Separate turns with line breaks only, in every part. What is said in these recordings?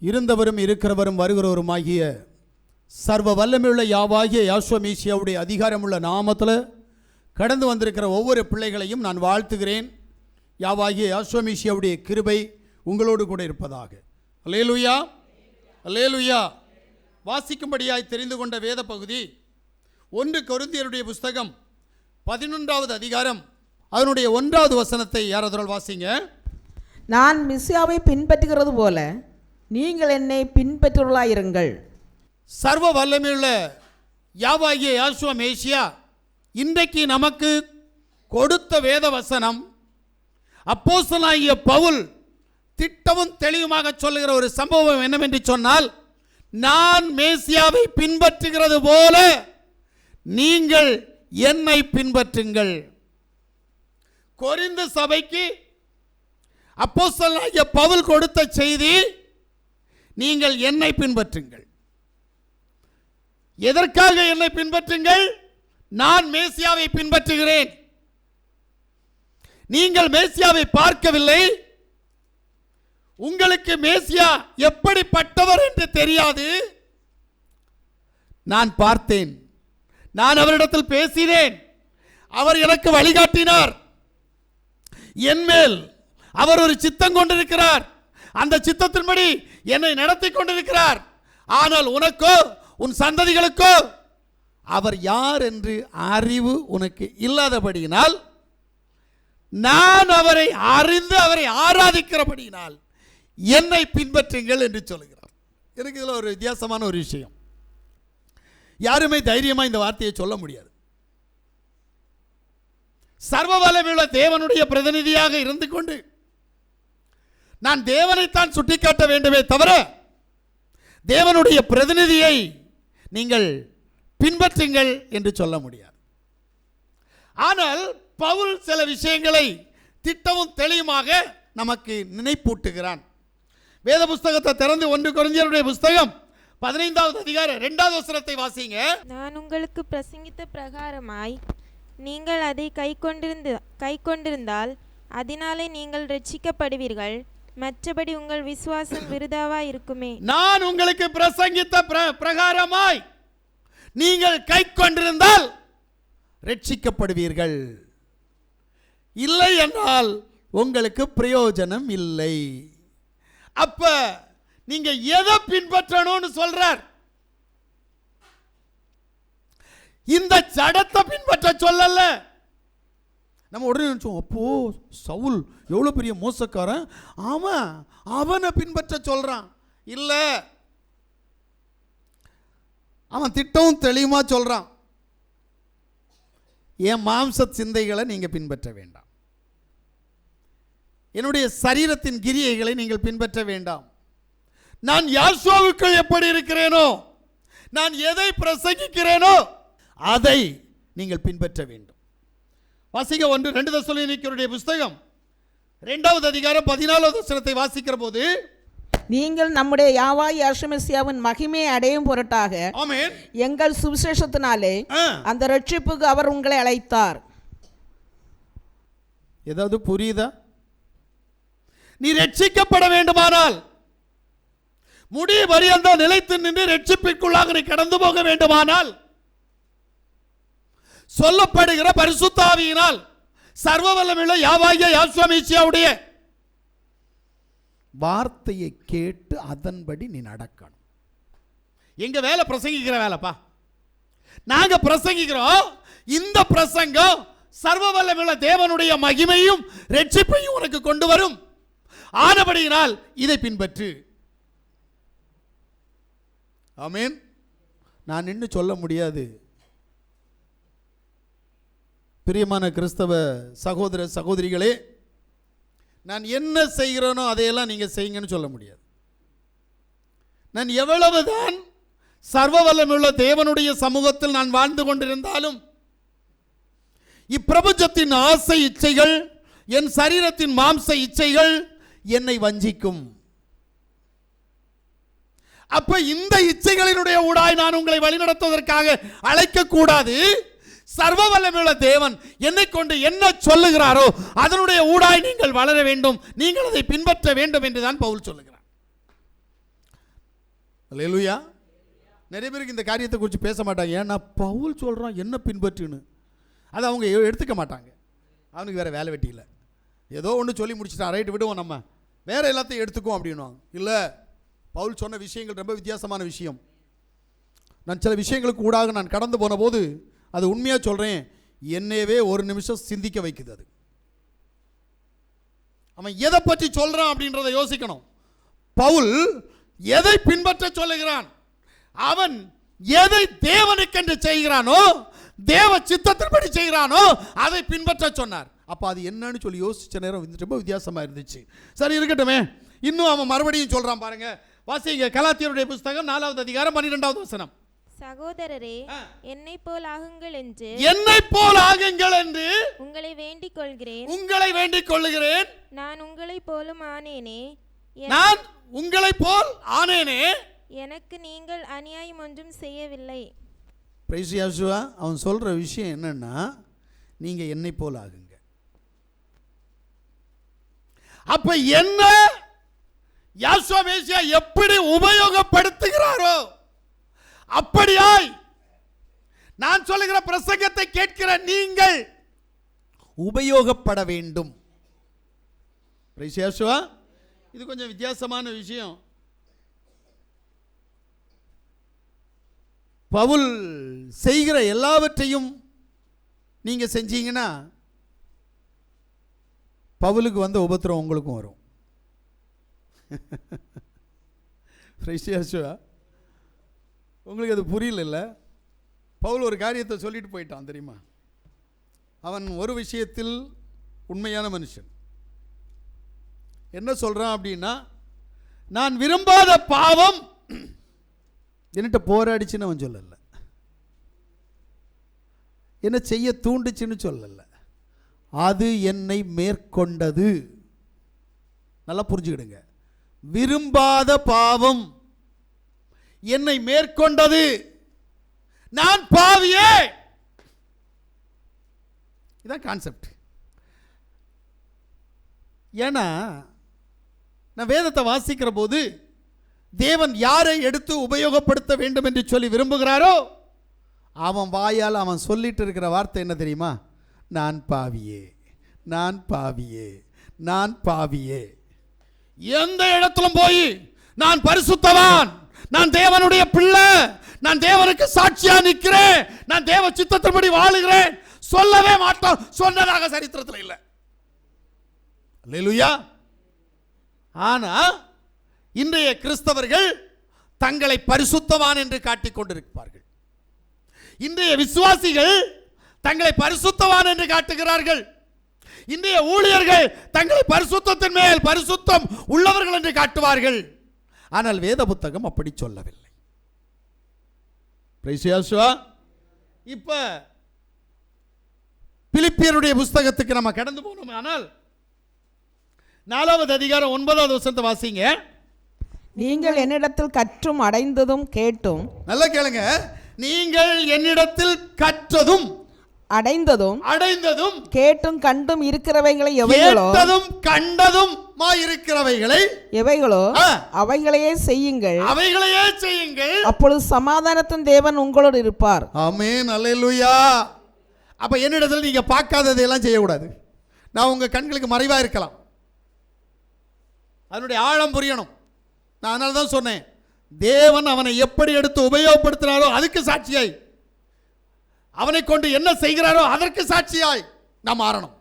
இருந்தவரும் இருக்கிறவரும் வருகிறவருமாகிய சர்வ வல்லமையுள்ள யாவாகிய யாசுவ மேசியாவுடைய அதிகாரமுள்ள நாமத்தில் கடந்து வந்திருக்கிற ஒவ்வொரு பிள்ளைகளையும் நான் வாழ்த்துகிறேன். யாவாகிய யாசுவ மேசியாவுடைய கிருபை உங்களோடு கூட இருப்பதாக. அல்லேலூயா, அல்லேலூயா. வாசிக்கும்படியாய் தெரிந்து கொண்ட வேத பகுதி 1 கொரிந்தியருடைய புஸ்தகம் 11வது அதிகாரம் அதனுடைய 1வது வசனத்தை யாராவது வாசிங்க.
நான் மெசியாவை பின்பற்றுகிறது போல நீங்கள் என்னை பின்பற்றுவர்களாயிருங்கள்.
சர்வ வல்லமையுள்ள யாவாகிய யாசுவ மேசியா இன்றைக்கு நமக்கு கொடுத்த வேத வசனம் அப்போஸ்தலனாகிய பவுல் திட்டமும் தெளிவுமாக சொல்லுகிற ஒரு சம்பவம் என்னவென்று சொன்னால், நான் மேசியாவை பின்பற்றுகிறது போல நீங்கள் என்னை பின்பற்றுங்கள். கொரிந்து சபைக்கு அப்போஸ்தலனாகிய பவுல் கொடுத்த செய்தி, நீங்கள் என்னை பின்பற்றுங்கள். எதற்காக என்னை பின்பற்றுங்கள்? நான் மேசியாவை பின்பற்றுகிறேன். நீங்கள் மேசியாவை பார்க்கவில்லை, உங்களுக்கு மேசியா எப்படிப்பட்டவர் என்று தெரியாது. நான் பார்த்தேன், நான் அவரிடத்தில் பேசினேன், அவர் எனக்கு வழிகாட்டினார். என்மேல் அவர் ஒரு சித்தம் கொண்டிருக்கிறார், அந்த சித்தத்தின்படி என்னை நடத்தி கொண்டிருக்கிறார். ஆனால் உனக்கோ உன் சந்ததிகளுக்கோ அவர் யார் என்று அறிவு உனக்கு இல்லாதபடியினால், நான் அவரை அறிந்து அவரை ஆராதிக்கிறபடியினால் என்னை பின்பற்றுங்கள் என்று சொல்கிறார். எனக்கு இதில் ஒரு வித்தியாசமான ஒரு விஷயம், யாருமே தைரியமாக இந்த வார்த்தையை சொல்ல முடியாது. சர்வ வல்லமையுள்ள தேவனுடைய பிரதிநிதியாக இருந்து கொண்டு நான் தேவனைத்தான் சுட்டிக்காட்ட வேண்டுமே தவிர தேவனுடைய பிரதிநிதியை நீங்கள் பின்பற்றுங்கள் என்று சொல்ல முடியாது. ஆனால் பவுல் சில விஷயங்களை திட்டமும் தெளிவுமாக நமக்கு நினைப்பூட்டுகிறான். வேத புஸ்தகத்தை திறந்து 1 கொரிந்தியருடைய புஸ்தகம் 15வது அதிகாரம் 2வது வசனத்தை வாசிங்க.
நான் உங்களுக்கு பிரசங்கித்த பிரகாரமாய் நீங்கள் அதை கைக்கொண்டிருந்தால் அதனாலே நீங்கள் ரட்சிக்கப்படுவீர்கள், மற்றபடி உங்கள் விசுவாசம் விருதாவாய் இருக்குமே. நான்
உங்களுக்கு பிரசங்கித்த பிரகாரமாய் நீங்கள் கைக்கொண்டிருந்தால் ரட்சிக்கப்படுவீர்கள், இல்லை என்றால் உங்களுக்கு பிரயோஜனம் இல்லை. அப்ப நீங்க எதை பின்பற்றணும்னு சொல்றார்? இந்த ஜடத்தை பின்பற்ற சொல்லல. நம்ம உடனே நினைச்சோம், அப்போ சவுல் எவ்வளவு பெரிய மோசக்காரன், அவனை பின்பற்ற சொல்றான். இல்ல, அவன் திட்டமும் தெளிவா சொல்றான், என் மாம்ச சிந்தைகளை நீங்க பின்பற்ற வேண்டாம், என்னுடைய சரீரத்தின் கிரியைகளை நீங்கள் பின்பற்ற வேண்டாம். நான் யாசுவாவுக்குள் எப்படி இருக்கிறேனோ, நான் எதை பிரசங்கிக்கிறேனோ அதை நீங்கள் பின்பற்ற வேண்டும். வாசிக்க 1-2 தெசலோனிக்கேயருடைய புஸ்தகம் 2வது அதிகாரம் 14வது வசனத்தை வாசிக்கிற போது,
நீங்கள் நம்முடைய யாவாகிய யாசுவ மேசியாவின் மகிமையை அடையும் பொருட்டாக எங்கள் சுவிசேஷத்தினாலே அந்த ரட்சிப்புக்கு அவர் உங்களை அழைத்தார்.
ஏதாவது புரியுதா? நீ ரட்சிக்கப்பட வேண்டுமானால், முடிய பரியந்த நிலைத்து நின்று ரட்சிப்பிற்குள்ளாக நீ கடந்து போக வேண்டுமானால், சொல்லப்படுகிற பரிசுத்த ஆவியினால் சர்வ வல்லமையுள்ள யாவாகிய யாசுவ மேசியாவுடைய வார்த்தையை கேட்டு அதன்படி நீ நடக்கணும். எங்க வேலை பிரசங்கிக்கிற வேலைப்பா, நாங்க பிரசங்கிக்கிறோம். இந்த பிரசங்கம் சர்வ வல்லமையுள்ள தேவனுடைய மகிமையும் ரட்சிப்பையும் உனக்கு கொண்டு வரும். ஆனபடியினால் இதை பின்பற்று. ஆமென். நான் நின்று சொல்ல முடியாது, பிரியமான கிறிஸ்தவ சகோதர சகோதரிகளே, நான் என்ன செய்கிறேனோ அதையெல்லாம் நீங்க செய்யுங்கன்னு சொல்ல முடியாது. நான் எவ்வளவுதான் சர்வ வல்லமையுள்ள தேவனுடைய சமூகத்தில் நான் வாழ்ந்து கொண்டிருந்தாலும் இப்பிரபஞ்சத்தின் ஆசை இச்சைகள், என் சரீரத்தின் மாம்ச இச்சைகள் என்னை வஞ்சிக்கும். அப்ப இந்த இச்சைகளினுடைய ஊடாய் நான் உங்களை வழிநடத்துவதற்காக அழைக்க கூடாது. சர்வ வல்லமையுள்ள தேவன் என்னை கொண்டு என்ன சொல்லுகிறாரோ அதனுடைய ஊடாய் நீங்கள் வளர வேண்டும், நீங்கள் அதை பின்பற்ற வேண்டும் என்றுதான் பவுல் சொல்லுகிறார். அல்லேலூயா. நிறைய பேருக்கு இந்த காரியத்தை குறித்து பேச மாட்டாங்க. ஏன்னா பவுல் சொல்கிறான் என்ன பின்பற்றுன்னு, அதை அவங்க எடுத்துக்க மாட்டாங்க. அவனுக்கு வேறு வேலை வெட்டி இல்லை, ஏதோ ஒன்று சொல்லி முடிச்சுட்டான், ரைட்டு விடுவோம், நம்ம வேறு எல்லாத்தையும் எடுத்துக்குவோம் அப்படின்வாங்க. இல்லை, பவுல் சொன்ன விஷயங்கள் ரொம்ப வித்தியாசமான விஷயம். நான் சில விஷயங்களுக்கு ஊடாக நான் கடந்து போன போது அது உண்மையாக சொல்கிறேன், என்னையவே ஒரு நிமிஷம் சிந்திக்க வைக்குது. அது அவன் எதை பற்றி சொல்கிறான் அப்படின்றத யோசிக்கணும். பவுல் எதை பின்பற்ற சொல்லுகிறான், அவன் எதை தேவனுக்கென்று செய்கிறானோ, தேவ சித்தத்தின்படி செய்கிறானோ அதை பின்பற்ற சொன்னார். அப்போ அது என்னன்னு சொல்லி யோசிச்ச நேரம் ரொம்ப வித்தியாசமாக இருந்துச்சு. சரி இருக்கட்டுமே, இன்னும் அவன் மறுபடியும் சொல்கிறான் பாருங்க. வாசிங்க கலாத்தியருடைய புஸ்தகம் 4வது அதிகாரம் 12வது வசனம்.
சகோதரரே, என்னை போல் ஆகுங்கள் என்று உங்களை வேண்டிக் கொள்கிறேன். நான் உங்களை போல் ஆனேனே, எனக்கு நீங்கள் அநியாயம் ஒன்றும் செய்யவில்லை.
பிரைஸ் யாசுவா. அவன் சொல்ற விஷயம் என்னன்னா, நீங்க என்னை போல் ஆகுங்க. அப்ப என்ன யாசுவா மேசியா எப்படி உபயோகப்படுத்துகிறாரோ அப்படியாய் நான் சொல்லுகிற பிரசங்கத்தை கேட்கிற நீங்கள் உபயோகப்பட வேண்டும். பிரைஸ் யாசுவா. இது கொஞ்சம் வித்தியாசமான விஷயம். பவுல் செய்கிற எல்லாவற்றையும் நீங்க செஞ்சீங்கன்னா பவுலுக்கு வந்த உபத்திரம் உங்களுக்கும் வரும். உங்களுக்கு அது புரியல. பவுல் ஒரு காரியத்தை சொல்லிட்டு போயிட்டான் தெரியுமா. அவன் ஒரு விஷயத்தில் உண்மையான மனுஷன். என்ன சொல்றான் அப்படின்னா, நான் விரும்பாத பாவம் என்னட்ட போராடிச்சுன்னு அவன் சொல்லல, என்ன செய்ய தூண்டுச்சுன்னு சொல்லல, அது என்னை மேற்கொண்டது. நல்லா புரிஞ்சுக்கிடுங்க. விரும்பாத பாவம் என்னை மேற்கொண்டது, நான் பாவியே. இதான் கான்செப்ட். ஏன்னா நான் வேதத்தை வாசிக்கிற போது தேவன் யாரை எடுத்து உபயோகப்படுத்த வேண்டும் என்று சொல்லி விரும்புகிறாரோ அவன் வாயால் அவன் சொல்லிட்டு இருக்கிற வார்த்தை என்ன தெரியுமா? நான் பாவியே, நான் பாவியே, நான் பாவியே. எந்த இடத்திலும் போய் நான் பரிசுத்தவான், நான் தேவனுடைய பிள்ளை, நான் தேவனுக்கு சாட்சியா நிற்கிறேன், நான் தேவ சித்தத்தின்படி வாழுகிறேன் சொல்லவே மாட்டோம். சொன்னதாக சரித்திரத்தில் இல்லை. அல்லேலூயா. ஆனா இன்றைய கிறிஸ்தவர்கள் தங்களை பரிசுத்தவான் என்று காட்டிக் கொண்டிருப்பார்கள். இன்றைய விசுவாசிகள் தங்களை பரிசுத்தவான் என்று காட்டுகிறார்கள். இன்றைய ஊழியர்கள் தங்களை பரிசுத்தத்தின் மேல் பரிசுத்தம் உள்ளவர்கள் என்று காட்டுவார்கள். ஆனால் வேத புத்தகம் அப்படி சொல்லவில்லை. இப்ப பிலிப்பியருடைய புஸ்தகத்துக்கு நம்ம கடந்து போனோம். ஆனால் 4வது அதிகாரம் 9வது வசனத்தை வாசிங்க.
நீங்கள் என்னிடத்தில் கற்றும் அடைந்ததும் கேட்டும்.
நல்லா கேளுங்க. நீங்கள் என்னிடத்தில் கற்றதும் அடைந்ததும் கேட்டும் கண்டும் இருக்கிறவைகளை எவைகளோ, கேட்டதும் கண்டதும் இருக்கிறவைகளை எவைகளோ அவைகளையே செய்யுங்கள், அப்பொழுது சமாதானத்தின் தேவன் உங்களோடு இருப்பார். ஆமென். அல்லேலூயா. அப்ப என்னிடத்தில் நீங்க பார்க்காததை எல்லாம் செய்யக்கூடாது. நான் உங்க கண்களுக்கு மறைவா இருக்கலாம், அதனுடைய ஆழம் புரியணும். நான் அதனால தான் சொன்னேன், தேவன் அவனை எப்படி எடுத்து உபயோகப்படுத்தினாரோ அதுக்கு சாட்சியாய், அவனை கொண்டு என்ன செய்கிறாரோ அதற்கு சாட்சியாய் நாம் மாறணும்.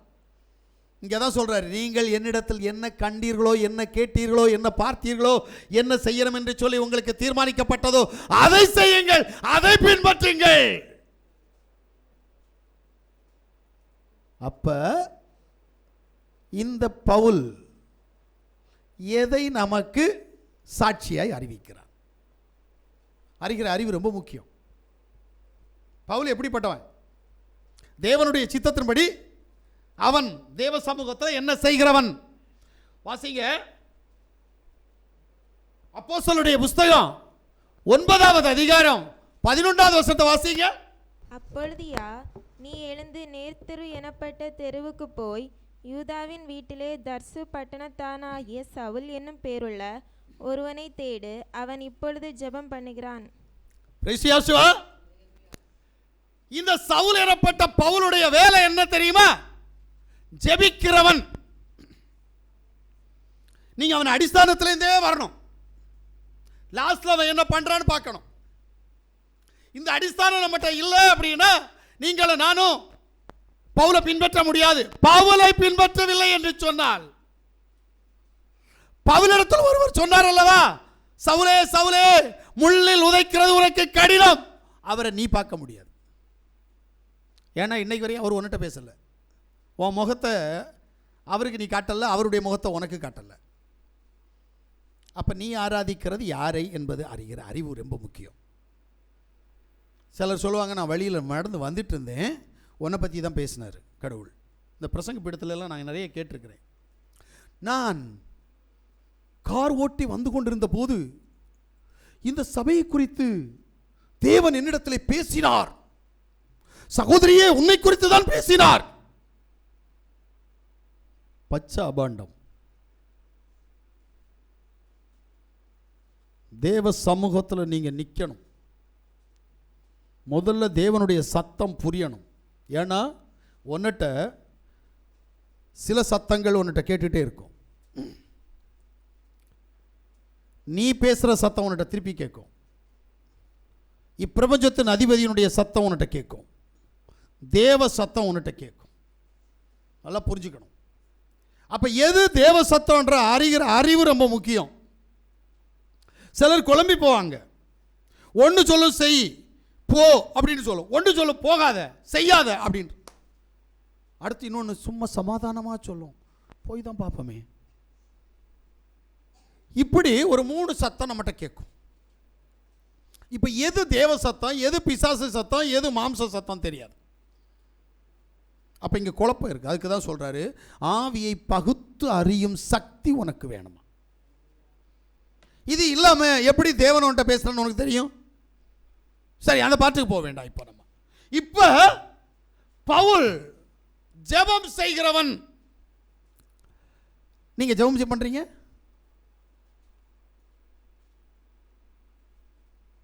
இங்கே தான் சொல்றாரு, நீங்கள் என்னிடத்தில் என்ன கண்டீர்களோ, என்ன கேட்டீர்களோ, என்ன பார்த்தீர்களோ, என்ன செய்யணும் என்று சொல்லி உங்களுக்கு தீர்மானிக்கப்பட்டதோ அதை செய்யுங்கள், அதை பின்பற்றுங்கள். அப்ப இந்த பவுல் எதை நமக்கு சாட்சியாய் அறிவிக்கிறார்? அறிகிற அறிவு ரொம்ப முக்கியம். பவுல் எப்படிப்பட்டவன்? தேவனுடைய சித்தத்தின்படி அவன் தேவ சமூகத்தில் என்ன செய்கிறவன்? வாசிங்க அப்போஸ்தலருடைய புஸ்தகம் 9வது அதிகாரம் 11வது வசனத்தை வாசிங்க.
அப்பொழுதியா நீ எழுந்து நேர்த்தெரு எனப்பட்ட தெருவுக்கு போய் யூதாவின் வீட்டிலே தர்சு பட்டணத்தானாகிய சவுல் என்னும் பேருள்ள ஒருவனை தேடு, அவன் இப்பொழுது ஜெபம் பண்ணுகிறான்.
இந்த சவுல் எனப்பட்ட பவுலுடைய வேலை என்ன தெரியுமா? ஜெபிக்கிறவன். நீங்க அவன் அடிஸ்தானத்திலிருந்தே வரணும். லாஸ்ட்ல அவன் என்ன பண்றான்னு பார்க்கணும். இந்த அடிஸ்தானம் நம்மகிட்ட இல்லை அப்படின்னா நீங்களும் நானும் பவுலை பின்பற்ற முடியாது. பவுலை பின்பற்றவில்லை என்று சொன்னால், பவுலிடத்தில் ஒருவர் சொன்னார் அல்லவா, சவுலே சவுலே முள்ளில் உதைக்கிறது உனக்கு கடினம், அவரை நீ பார்க்க முடியாது. ஏன்னா இன்னைக்கு வரையும் அவர் உன்னிட்ட பேசல. உன் முகத்தை அவருக்கு நீ காட்டல, அவருடைய முகத்தை உனக்கு காட்டல. அப்ப நீ ஆராதிக்கிறது யாரை என்பது அறிகிற அறிவு ரொம்ப முக்கியம். சிலர் சொல்லுவாங்க, நான் வழியில் நடந்து வந்துட்டு இருந்தேன், உன்னை பற்றி தான் பேசினார் கடவுள். இந்த பிரசங்க பீடத்துலலாம் நான் நிறைய கேட்டிருக்கிறேன். நான் கார் ஓட்டி வந்து கொண்டிருந்த போது இந்த சபையை குறித்து தேவன் என்னிடத்தில் பேசினார். சகோதரியே, உன்னை குறித்து தான் பேசினார். பச்சை அபாண்டம். தேவ சமூகத்தில் நீங்க நிற்கணும். முதல்ல தேவனுடைய சத்தம் புரியணும். ஏன்னா உன்னிட்ட சில சத்தங்கள் உன்னிட்ட கேட்டுட்டே இருக்கும். நீ பேசுகிற சத்தம் உன்னிட்ட திருப்பி கேட்கும். இப்பிரபஞ்சத்தின் அதிபதியினுடைய சத்தம் உன்னிட்ட கேட்கும். தேவ சத்தம் உன்னிட்ட கேட்கும். நல்லா புரிஞ்சுக்கணும். அப்போ எது தேவ சத்தம்ன்ற அறிகிற அறிவு ரொம்ப முக்கியம். சிலர் குழம்பி போவாங்க. ஒன்று சொல்லும் செய் போ அப்படின்னு சொல்லும், ஒன்று சொல்லும் போகாத செய்யாத அப்படின்னு. அடுத்து இன்னொன்று சும்மா சமாதானமாக சொல்லும், போய் தான் பார்ப்போமே. இப்படி ஒரு 3 சத்தம் நம்மகிட்ட கேட்கும். இப்போ எது தேவ சத்தம், எது பிசாசு சத்தம், எது மாம்ச சத்தம் தெரியாது. அப்போ இங்கே குழப்பம் இருக்குது. அதுக்கு தான் சொல்கிறாரு, ஆவியை பகுத்து அறியும் சக்தி உனக்கு வேணுமா. இது இல்லாமல் எப்படி தேவனோன்ட்ட பேசுகிறேன்னு உனக்கு தெரியும்? சரி, அந்த பாட்டுக்கு போக வேண்டாம். இப்போ பவுல் ஜெபம் செய்கிறவன். நீங்கள் ஜெபம் பண்ணுறீங்க.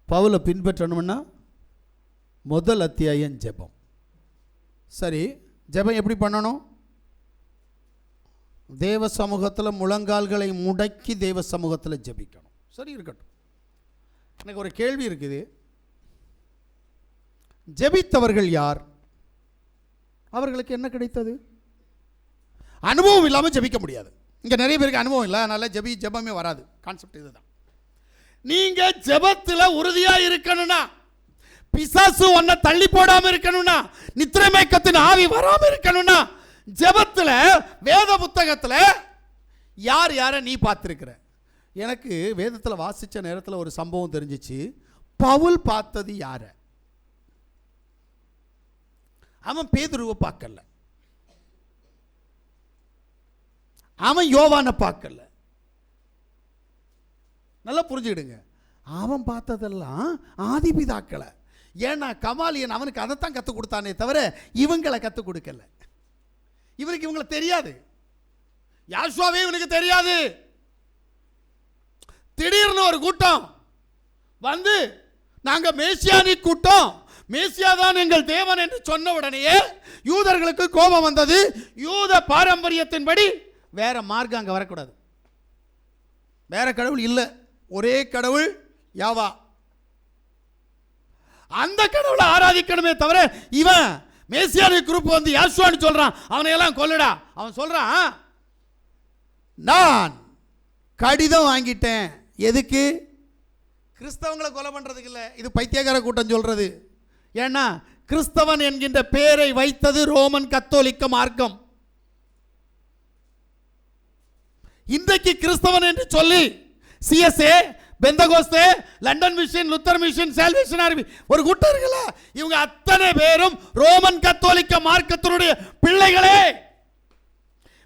பவுலை பின்பற்றணும்னா முதல் அத்தியாயம் ஜெபம். சரி, ஜெபம் எப்படி பண்ணணும்? தேவ சமூகத்தில் முழங்கால்களை முடக்கி தேவ சமூகத்தில் ஜெபிக்கணும். சரி, இருக்கட்டும். எனக்கு ஒரு கேள்வி இருக்குது. ஜெபித்தவர்கள் யார்? அவர்களுக்கு என்ன கிடைத்தது? அனுபவம் இல்லாமல் ஜெபிக்க முடியாது. இங்கே நிறைய பேருக்கு அனுபவம் இல்லை, அதனால ஜெபமே வராது. கான்செப்ட் இதுதான். நீங்க ஜெபத்தில் உறுதியாக இருக்கணும்னா, பிசாசு ஒன்ன தள்ளி போடாமல் இருக்கணும்னா, நித்திரை மயக்கத்தின் ஆவி வராமல் இருக்கணும்னா, ஜெபத்தில் வேத புத்தகத்தில் யார் யாரை நீ பார்த்துருக்கிற? எனக்கு வேதத்தில் வாசித்த நேரத்தில் ஒரு சம்பவம் தெரிஞ்சிச்சு. பவுல் பார்த்தது யாரை? அவன் பேதுருவை பார்க்கல, அவன் யோவானை பார்க்கல. நல்லா புரிஞ்சுக்கிடுங்க. அவன் பார்த்ததெல்லாம் ஆதிபிதாக்களை. ஏன்னா கமாலியன் அவனுக்கு அதைத்தான் கற்றுக் கொடுத்தானே தவிர இவங்களை கற்றுக் கொடுக்கல. இவனுக்கு தெரியாது. யாசுவாவே இவனுக்கு தெரியாது. திடீர்னு ஒரு கூட்டம் வந்து, நாங்கள் மேசியானிக் கூட்டம், மேசியா தான் எங்கள் தேவன் என்று சொன்ன உடனேயே யூதர்களுக்கு கோபம் வந்தது. யூத பாரம்பரியத்தின்படி வேற மார்க்கம் அங்கே வரக்கூடாது. வேற கடவுள் இல்லை, ஒரே கடவுள் யாவா. அந்த கடவுளை ஆராதிக்கணுமே தவிர இவன் மேசியானிக் குரூப் வந்து யாசுவான்னு சொல்றான், அவனை எல்லாம் கொல்லுடா. அவன் சொல்றான், நான் கடிதம் வாங்கிட்டேன். எதுக்கு? கிறிஸ்தவங்களை கொலை பண்றதுக்கு இல்லை. இது பைத்தியக்கார கூட்டம் சொல்றது. ஏன்னா கிறிஸ்தவன் என்கின்ற பெயரை வைத்தது ரோமன் கத்தோலிக்க மார்க்கம். இன்றைக்கு கிறிஸ்தவன் என்று சொல்லி CSA, Pentecost, London mission, Luther mission, salvation army ஒரு கூட்டம் இருக்குல்ல, இவங்க அத்தனை பேரும் ரோமன் கத்தோலிக்க மார்க்கத்தினுடைய பிள்ளைகளே.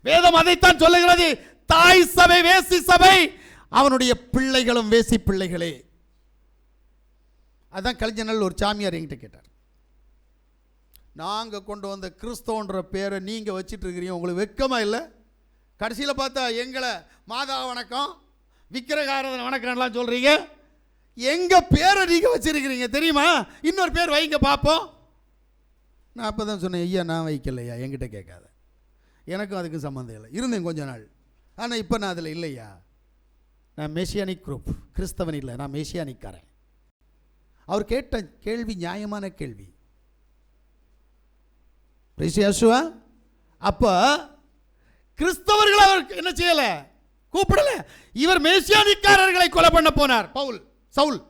வேதம் அதைத்தான் சொல்லுகிறது. தாய் சபை வேசி சபை, அவனுடைய பிள்ளைகளும் வேசி பிள்ளைகளே. அதான் கலைஞர்கள் ஒரு சாமியார் என்கிட்ட கேட்டார், நாங்கள் கொண்டு வந்த கிறிஸ்தவன்ற பேரை நீங்கள் வச்சிட்டு இருக்கிறீங்க, உங்களுக்கு வெக்கமா இல்லை? கடைசியில் பார்த்தா எங்களை மாதா வணக்கம், விக்கிரகாராதனை வணக்கம்லாம் சொல்றீங்க, எங்க பேரை நீங்க வச்சிருக்கிறீங்க தெரியுமா? இன்னொரு பேர் வைங்க பார்ப்போம். நான் அப்போ தான் சொன்னேன், ஐயா நான் வைக்கலையா, என்கிட்ட கேட்காத, எனக்கும் அதுக்கும் சம்மந்தம் இல்லை. இருந்தேன் கொஞ்ச நாள், ஆனால் இப்போ நான் அதில் இல்லையா. நான் மெசியானிக் குரூப், கிறிஸ்தவன் இல்லை, நான் மெசியானிக்காரன். அவர் கேட்ட கேள்வி நியாயமான கேள்வி. அப்போ கிறிஸ்தவர்கள் அவர் என்ன செய்யலை, கூப்பிடல. இவர் மெசியானிக்காரர்களை கொலை பண்ண போனார் சவுல்.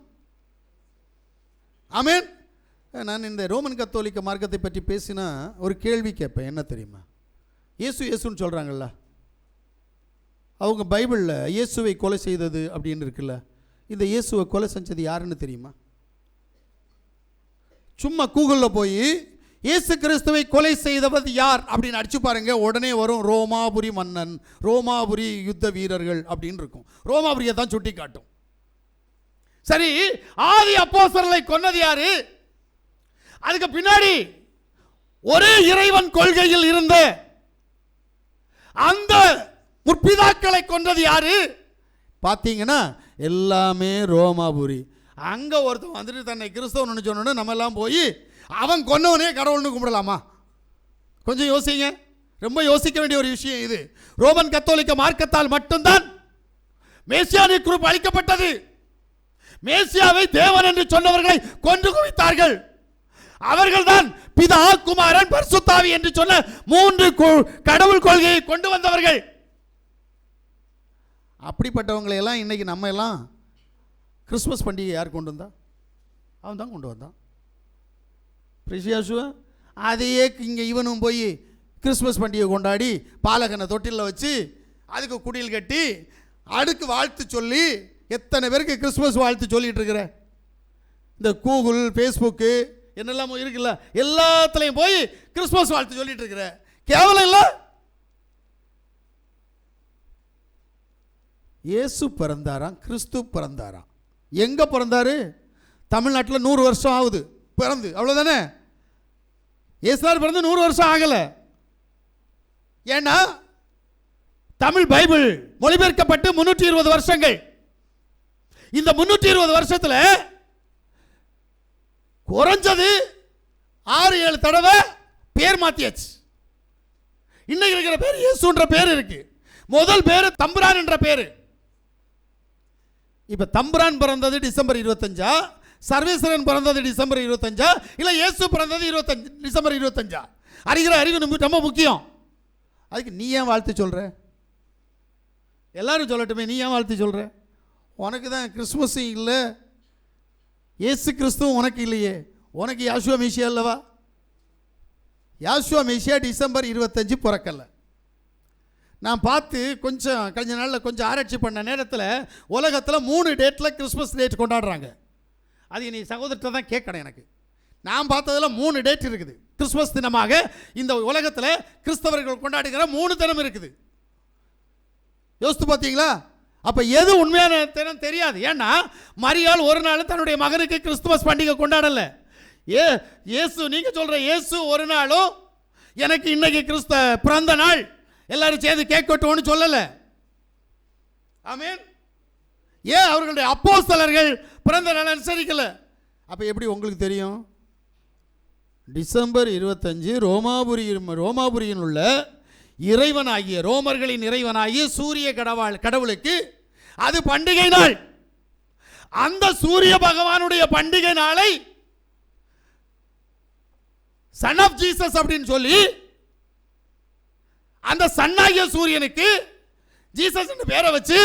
ஆமென். நான் இந்த ரோமன் கத்தோலிக்க மார்க்கத்தை பற்றி பேசினா ஒரு கேள்வி கேட்பேன், என்ன தெரியுமா? இயேசுன்னு சொல்கிறாங்கல்ல, அவங்க பைபிளில் இயேசுவை கொலை செய்தது அப்படின்னு இருக்குல்ல, இந்த இயேசுவை கொலை செஞ்சது யாருன்னு தெரியுமா? சும்மா கூகுளில் போய் இயேசு கிறிஸ்துவை கொலை செய்தவர் யார் அப்படின்னு அடிச்சு பாருங்க, உடனே வரும் ரோமாபுரி மன்னன், ரோமாபுரி யுத்த வீரர்கள் அப்படின்னு இருக்கும். ரோமாபுரியை தான் சுட்டி காட்டும். சரி, ஆதி அப்போஸ்தலர்களை கொன்னது யாரு? அதுக்கு பின்னாடி ஒரே இறைவன் கொள்கையில் இருந்த அந்த முற்பிதாக்களை கொன்றது யாரு? பார்த்தீங்கன்னா எல்லாமே ரோமாபுரி. அங்கே ஒருத்தன் வந்துட்டு தன்னை கிறிஸ்தவன் சொன்னோன்னு நம்ம எல்லாம் போய் அவன் கொன்னவனே கடவுள்னு கும்பிடலாமா? கொஞ்சம் யோசிங்க. ரொம்ப யோசிக்க வேண்டிய ஒரு விஷயம் இது. ரோமன் கத்தோலிக்க மார்க்கத்தால் மட்டும்தான் மேசியானிக் குரூப் அளிக்கப்பட்டது. மேசியாவை தேவன் என்று சொன்னவர்களை கொன்று குவித்தார்கள். அவர்கள்தான் பிதா, குமாரன், பரிசுத்தாவி என்று சொன்ன 3 கடவுள் கொள்கையை கொண்டு வந்தவர்கள். அப்படிப்பட்டவங்களை எல்லாம் இன்னைக்கு நம்ம எல்லாம் கிறிஸ்மஸ் பண்டிகை யார் கொண்டு வந்தா? அவன் தான் கொண்டு வந்தான். பிரிசியாசுவா அதையே இங்கே இவனும் போய் கிறிஸ்மஸ் பண்டிகை கொண்டாடி பாலகனை தொட்டிலில் வச்சு அதுக்கு குடில் கட்டி அடுக்கு வாழ்த்து சொல்லி எத்தனை பேருக்கு கிறிஸ்மஸ் வாழ்த்து சொல்லிட்டு இருக்கிற? இந்த கூகுள், ஃபேஸ்புக்கு என்னெல்லாம் இருக்குல்ல, எல்லாத்துலையும் போய் கிறிஸ்மஸ் வாழ்த்து சொல்லிட்டு இருக்கிற. கேவலம் இல்லை? இயேசு பிறந்தாராம், கிறிஸ்து பிறந்தாராம். எங்கே பிறந்தாரு? தமிழ்நாட்டில் 100 வருஷம் ஆகுது பிறந்து, அவ்வளோதானே? இயேசுவார் பிறந்து 100 வருஷம் ஆகலை. ஏன்னா தமிழ் பைபிள் மொழிபெயர்க்கப்பட்டு 320 வருஷங்கள். இந்த 320 வருஷத்தில் குறைஞ்சது 6-7 தடவை பேர் மாத்தியாச்சு. இன்னைக்கு இருக்கிற பேர் இயேசுன்ற பேர் இருக்கு. முதல் பேர் தம்புரான் என்ற பேர். இப்ப தம்புரான் பிறந்தது டிசம்பர் 25, சர்வேஸ்வரன் பிறந்தது டிசம்பர் 25, இல்ல இயேசு பிறந்தது டிசம்பர் 25. அறிகிற அறிவு ரொம்ப முக்கியம். அதுக்கு நீ ஏன் வாழ்த்து சொல்ற? எல்லாரும் சொல்லட்டுமே, நீ ஏன் வாழ்த்து சொல்ற? உனக்கு தான் கிறிஸ்மஸும் இல்லை, இயேசு கிறிஸ்துவும் உனக்கு இல்லையே. உனக்கு யாசுவா மேசியா இல்லவா? யாசுவா மேசியா டிசம்பர் 25 பிறக்கல. நான் பார்த்து கொஞ்ச நாளில் கொஞ்சம் ஆராய்ச்சி பண்ண நேரத்தில் உலகத்தில் 3 டேட்டில் கிறிஸ்மஸ் டேட் கொண்டாடுறாங்க. அது நீ சகோதரத்தை தான் கேட்கணும். எனக்கு நான் பார்த்ததில் 3 டேட் இருக்குது. கிறிஸ்மஸ் தினமாக இந்த உலகத்தில் கிறிஸ்தவர்கள் கொண்டாடுகிற 3 தினம் இருக்குது. யோசித்து பார்த்தீங்களா? அப்போ எது உண்மையான தினம் தெரியாது. ஏன்னா மரியாள் ஒரு நாள் தன்னுடைய மகனுக்கு கிறிஸ்துமஸ் பண்டிகை கொண்டாடலை. இயேசு, நீங்கள் சொல்கிற இயேசு ஒரு நாளும் எனக்கு இன்னைக்கு பிறந்த நாள் எல்லாரும் சேர்ந்து கேக் வெட்டுவோன்னு சொல்லலை. ஆமென். ஏன் அவர்களுடைய அப்போஸ்தலர்கள் பிறந்த நாள் அனுசரிக்கல? அப்போ எப்படி உங்களுக்கு தெரியும்? டிசம்பர் 25 ரோமாபுரியில் உள்ள இறைவனாகிய, ரோமர்களின் இறைவனாகிய சூரிய கடவுளுக்கு அது பண்டிகை நாள். அந்த சூரிய பகவானுடைய பண்டிகை நாளை சன் ஆஃப் ஜீசஸ் அப்படின்னு சொல்லி அந்த சன்னாகிய சூரியனுக்கு ஜீசஸ் பேரை வச்சு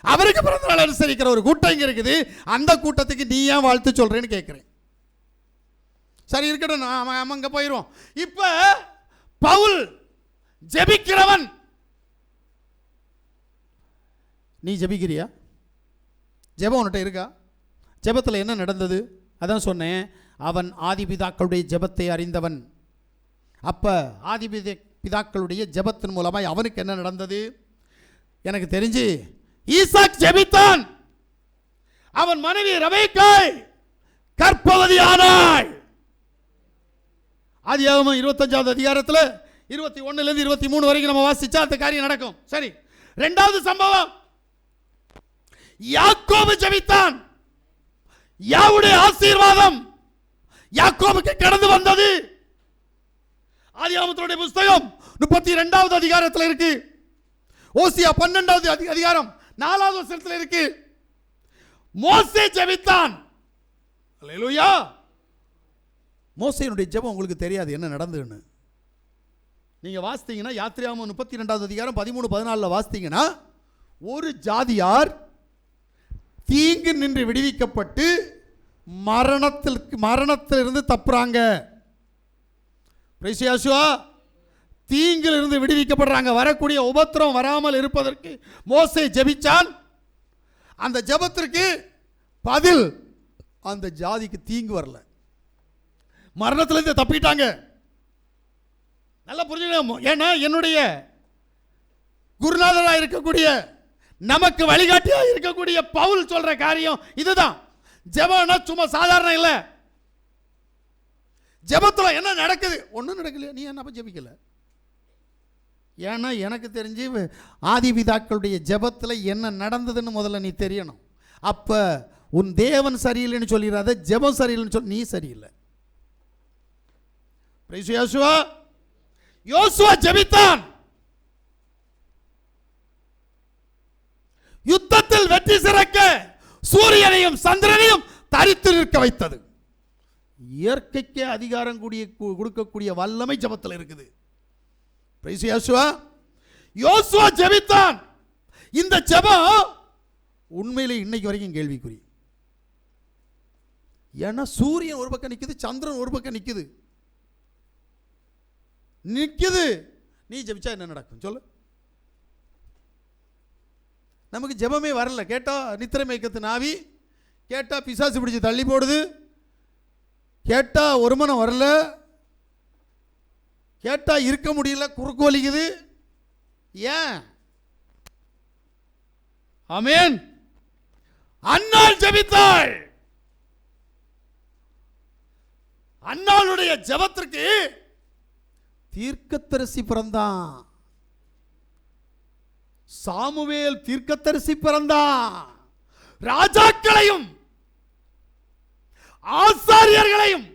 அவருக்கு பிறந்த நாள் அனுசரிக்கிற ஒரு கூட்டம் இங்க இருக்குது. அந்த கூட்டத்துக்கு நீ ஏன் வாழ்த்து சொல்றேன்னு கேட்கிறேன். சரி இருக்கட்டும், நாம அங்க போயிரும். இப்ப பவுல் ஜெபிக்கிறவன். நீ ஜெபிக்கிறியா? ஜெபம் உன்கிட்ட இருக்கா? ஜெபத்தில் என்ன நடந்தது? அதான் சொன்னேன், அவன் ஆதிபிதாக்களுடைய ஜெபத்தை அறிந்தவன். அப்ப ஆதிபிதாக்களுடைய ஜெபத்தின் மூலமாக அவனுக்கு என்ன நடந்தது? எனக்கு தெரிஞ்சு ஈசாக் ஜெபித்தான். அவன் மனைவி ரெபெக்காள் கர்ப்பவதியானாள். ஆதியாகமம் 25வது அதிகாரத்தில் 21 23 வரைக்கும் நம்ம வாசிச்சா அந்த காரியம் நடக்கும். சரி, 2வது சம்பவம் யாக்கோபு ஜெபித்தான். யாவுடைய ஆசீர்வாதம் யாக்கோபுக்கு கடந்து வந்தது. ஆதியாகமத்தினுடைய புத்தகம் 32வது அதிகாரத்தில் இருக்கு. ஓசியா 12வது அதிகாரம் 4வது வசனத்தில் இருக்கு. மோசே ஜெபித்தான். அல்லேலூயா. மோசேயினுடைய ஜெபம் உங்களுக்கு தெரியாது என்ன நடந்ததுன்னு. நீங்க வாசித்தீங்கன்னா யாத்திராகமம் 32வது அதிகாரம் 13-14 வாசித்தீங்கன்னா ஒரு ஜாதியார் தீங்கு நின்று விடுவிக்கப்பட்டு மரணத்திலிருந்து தப்புறாங்க. தீங்கிலிருந்து விடுவிக்கப்படுறாங்க. வரக்கூடிய உபத்திரம் வராமல் இருப்பதற்கு மோசே ஜெபிச்சான். அந்த ஜெபத்திற்கு பதில் அந்த ஜாதிக்கு தீங்கு வரல, மரணத்திலிருந்து தப்பிட்டாங்க. நல்லா புரிஞ்சுக்கணும். ஏன்னா என்னுடைய குருநாதராக இருக்கக்கூடிய நமக்கு வழிகாட்டியாக இருக்கக்கூடிய பவுல் சொல்ற காரியம் இதுதான். ஜெபம்னா சும்மா சாதாரண இல்லை. ஜெபத்தில் என்ன நடக்குது? ஒன்றும் நடக்கலையா? நீ என்ன ஜெபிக்கல? ஏன்னா எனக்கு தெரிஞ்சு ஆதி பிதாக்களுடைய ஜெபத்தில் என்ன நடந்ததுன்னு முதல்ல நீ தெரியணும். அப்போ உன் தேவன் சரியில்லைன்னு சொல்லிடாத, ஜெபம் சரியில்லைன்னு சொல்லி நீ சரியில்லை. யோசுவா ஜெபித்தான். யுத்தத்தில் வெற்றி சிறக்க சூரியனையும் சந்திரனையும் தரித்து நிற்க வைத்தது. இயற்கைக்கு அதிகாரம் கொடுக்கக்கூடிய வல்லமை ஜெபத்தில் இருக்குது. யோசுவா ஜெபித்தான். இந்த ஜெபம் உண்மையிலே இன்னைக்கு வரைக்கும் கேள்விக்குறி. ஏன்னா சூரியன் ஒரு பக்கம் நிக்குது, சந்திரன் ஒரு பக்கம் நிக்குது. நீ ஜெபிச்சா என்ன நடக்கும் சொல்லு? நமக்கு ஜெபமே வரல. கேட்டா நித்திரை மயக்கத்து நாவி, கேட்டா பிசாசு பிடிச்சு தள்ளி போடுது, கேட்டா ஒரு மனம் வரல, கேட்டா இருக்க முடியல, குறுக்கு வலிக்குது. ஏன்? ஆமென். அன்னாள் ஜெபித்தாள். அன்னாளுடைய ஜெபத்திற்கு தீர்க்கதரிசி பிறந்தான். சாமுவேல் தீர்க்கதரிசி பிறந்தான். ராஜாக்களையும் ஆசாரியர்களையும்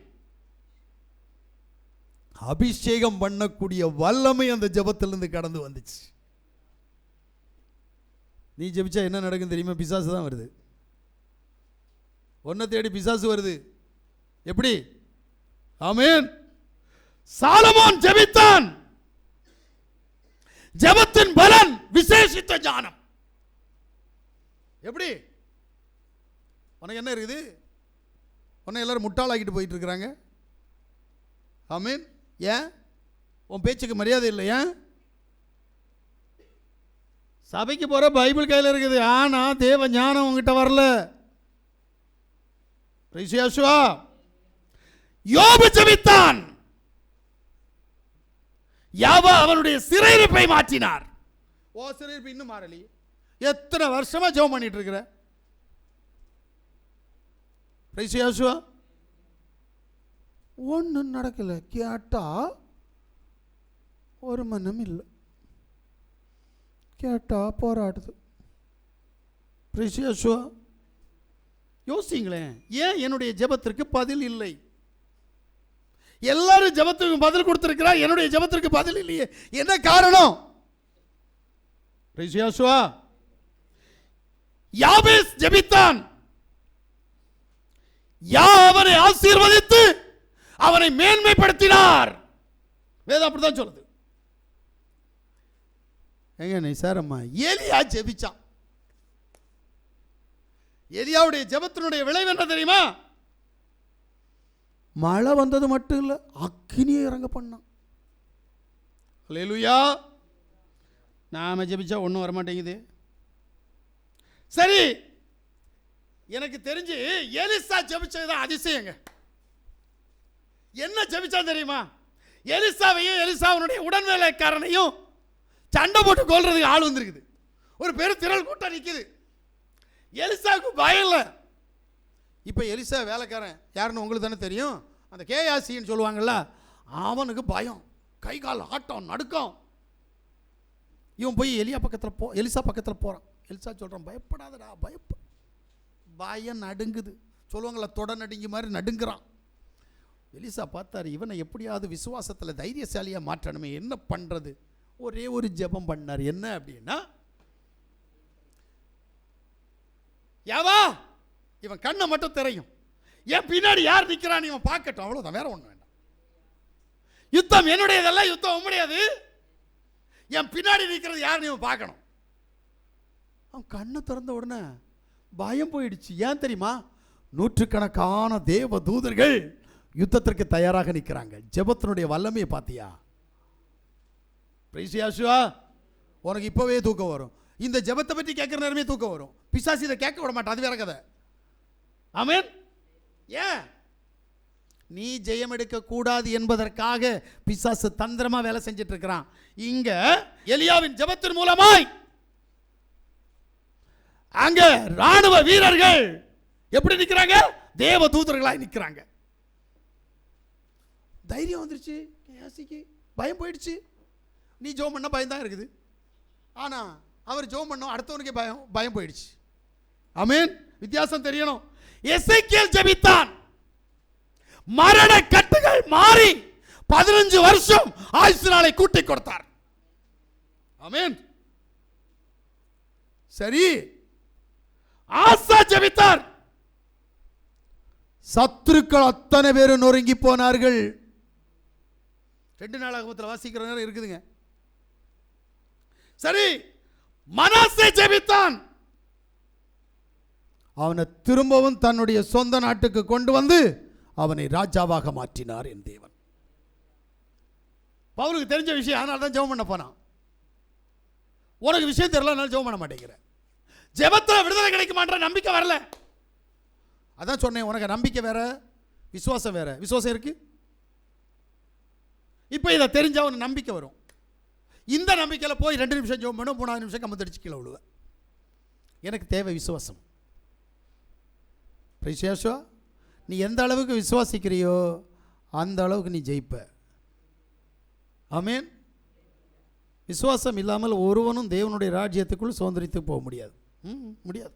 அபிஷேகம் பண்ணக்கூடிய வல்லமை அந்த ஜெபத்திலிருந்து கடந்து வந்துச்சு. நீ ஜெபிச்சா என்ன நடக்கும் தெரியுமா? பிசாசு தான் வருது. ஒன்ன தேடி பிசாசு வருது. எப்படி? ஆமென். சாலமோன் ஜெபித்தான். ஜெபத்தின் பலன் விசேஷித்த ஞானம். எப்படி? உனக்கு என்ன இருக்குது? உன்னை எல்லாரும் முட்டாளாக்கிட்டு போயிட்டு இருக்கிறாங்க. ஆமென். ஏன்? உன் பேச்சுக்கு மரியாதை இல்லை. ஏன்? சபைக்கு போற பைபிள் கையில் இருக்குது, ஆனா தேவ ஞானம் உங்ககிட்ட வரல. யோபு ஜெபித்தான். யாவா அவனுடைய சிறையிருப்பை மாற்றினார். ஓ, சிறையிருப்பு இன்னும் மாறலி. எத்தனை வருஷமா ஜெபம் பண்ணிட்டு இருக்கிற? ஒன்றும் நடக்கல. கேட்டா ஒரு மனம் இல்லை, கேட்டா போராடுது. யோசிங்களேன், ஏன் என்னுடைய ஜெபத்திற்கு பதில் இல்லை? எல்லாரும் ஜெபத்துக்கு பதில் கொடுத்திருக்கிறா, என்னுடைய ஜெபத்திற்கு பதில் இல்லையே, என்ன காரணம்? யாபேஸ் ஜெபித்தான். அவனை ஆசீர்வதித்து அவனை மேன்மைப்படுத்தினார். வேதம் அப்படிதான் சொல்லுது. எங்க நீ சாரம்மா? எலியா ஜெபிச்சான். எலியாவுடைய ஜெபத்தினுடைய விளைவு என்ன தெரியுமா? மழை வந்தது மட்டும் இல்லை, அக்கினியை இறங்க பண்ணான். அல்லேலூயா. நாம ஜெபிச்சா ஒன்றும் வரமாட்டேங்குது. சரி, எனக்கு தெரிஞ்சு எலிசா ஜெபிச்சதுதான் அதிசயங்க. என்ன ஜெபிச்சா தெரியுமா? எலிசாவையும் எலிசாவுடைய உடன்வேலைக்காரனையும் சண்டை போட்டு கொல்றதுக்கு ஆள் வந்திருக்குது. ஒரு பெரும் திரள் கூட்டம் நிற்குது. எலிசாவுக்கு பயம் இல்லை. இப்போ எலிசா வேலைக்காரன் யாருன்னு உங்களுக்கு தானே தெரியும். அந்த கேயாசின்னு சொல்லுவாங்கள்ல, அவனுக்கு பயம், கை கால் ஆட்டம் நடுக்கம். இவன் போய் எலிசா பக்கத்தில் போகிறான். எலிசா சொல்கிறான், பயப்படாதடா, பயம் நடுங்குது. சொல்லுவாங்களா, தொட நடுங்கி மாதிரி நடுங்குறான். எலிசா பார்த்தாரு, இவனை எப்படியாவது விசுவாசத்தில் தைரியசாலியாக மாற்றணுமே, என்ன பண்ணுறது? ஒரே ஒரு ஜெபம் பண்ணார். என்ன அப்படின்னா, யாவா இவன் கண்ணை மட்டும் திரையும், என் பின்னாடி யார் நிற்கிறான் இவன் பார்க்கட்டும், அவ்வளோதான், வேற ஒன்றும் வேண்டாம். யுத்தம் என்னுடையதெல்லாம், யுத்தம் உம்முடையது. என் பின்னாடி நிற்கிறது யார் இவன் பார்க்கணும். அவன் கண்ணை திறந்த உடனே பயம் போயிடுச்சு. ஏன் தெரியுமா? நூற்றுக்கணக்கான தேவ தூதர்கள் யுத்தத்திற்கு தயாராக நிற்கிறாங்க. ஜெபத்தினுடைய வல்லமையை பார்த்தியா? பிரைசியாசுவா, உனக்கு இப்போவே தூக்கம் வரும். இந்த ஜெபத்தை பற்றி கேட்குற நேரமே தூக்கம் வரும். பிசாசு இதை கேட்க விட மாட்டான், அது வேற கதை. ஆமென். ஏன்? நீ ஜெயம் எடுக்க கூடாது என்பதற்காக பிசாசு தந்திரமா வேலை செஞ்சிட்டு இருக்கிறான். இங்க எலியாவின் ஜெபத்தின் மூலமாய் அங்க ராணுவ வீரர்கள் எப்படி நிற்கிறாங்க? தேவ தூதர்களாய் நிற்கிறாங்க. தைரியம் வந்துருச்சு, பயம் போயிடுச்சு. நீ ஜெபம் பண்ண பயம் தான் இருக்குது, ஆனா அவர் ஜெபம் பண்ணோம், அடுத்தவனுக்கே பயம் போயிடுச்சு. ஆமென். வித்தியாசம் தெரியணும். எசேக்கியேல் ஜெபித்தான், மரண கட்டுகள் மாறி 15 வருஷம் ஆயுசு நாளை கூட்டி கொடுத்தார். ஆமென். சரி, ஆசா ஜெபித்தார், சத்துருக்கள் அத்தனை பேரும் நொறுங்கி போனார்கள். 2 நாளாகமத்தில் வாசிக்கிற நேரம் இருக்குதுங்க. சரி, மனாசே ஜெபித்தான், அவனை திரும்பவும் தன்னுடைய சொந்த நாட்டுக்கு கொண்டு வந்து அவனை ராஜாவாக மாற்றினார் என் தேவன். பவுலுக்கு தெரிஞ்ச விஷயம், அதனால தான் ஜெபம் பண்ண போனான். உனக்கு விஷயம் தெரியல, அதனால ஜெபம் பண்ண மாட்டேங்கிற. ஜெபத்தில் விடுதலை கிடைக்குமான்ற நம்பிக்கை வரல. அதான் சொன்னேன், உனக்கு நம்பிக்கை வேற, விசுவாசம் வேற. விசுவாசம் இருக்கு, இப்போ இதை தெரிஞ்சா உனக்கு நம்பிக்கை வரும். இந்த நம்பிக்கையில் போய் 2 நிமிஷம் ஜெபம் பண்ணும், 3வது நிமிஷம் கம்பத்தடிச்சு கீழே விழுவேன். எனக்கு தேவை விசுவாசம். பிரைசியாசுவா, நீ எந்த அளவுக்கு விசுவாசிக்கிறியோ அந்த அளவுக்கு நீ ஜெயிப்ப. ஆமென். விசுவாசம் இல்லாமல் ஒருவனும் தேவனுடைய ராஜ்யத்துக்குள் சுதந்திரித்து போக முடியாது. முடியாது.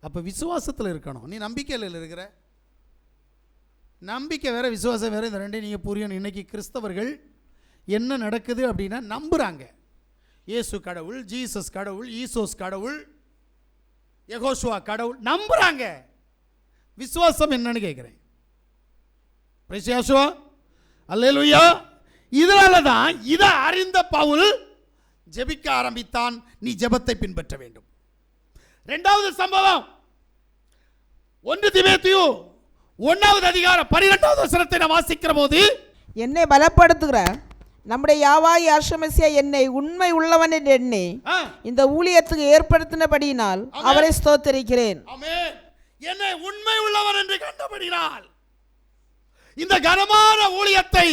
அப்போ விசுவாசத்தில் இருக்கணும். நீ நம்பிக்கையில் இருக்கிற, நம்பிக்கை வேற, விசுவாசம் வேற. இந்த ரெண்டையும் நீங்கள் புரியணும். இன்னைக்கு கிறிஸ்தவர்கள் என்ன நடக்குது அப்படின்னா, நம்புகிறாங்க இயேசு கடவுள், ஜீசஸ் கடவுள், ஈசோஸ் கடவுள், யெகோஷுவா கடவுள், நம்புறாங்க. விசுவாசம் என்னன்னு கேட்கிறேன். பிரைசியாசுவா, அல்லேலூயா. இதனால தான் இதை அறிந்த பவுல் ஜெபிக்க ஆரம்பித்தான். நீ ஜெபத்தை பின்பற்ற வேண்டும். 2வது சம்பவம் 1 தீமோத்தேயு 1வது அதிகாரம் 12வது வசனத்தை நான் வாசிக்கிற போது,
என்னை பலப்படுத்துகிற நம்முடைய யாவாய் அர்ஷமெசியா என்னை உண்மை உள்ளவன் என்று எண்ணி இந்த ஊழியத்துக்கு ஏற்படுத்தினபடியினால் அவரை ஸ்தோத்திரிக்கிறேன்.
ஆமென். என்னை உண்மை உள்ளவன் என்று கண்டபடியினால் இந்த கனமான ஊழியத்தை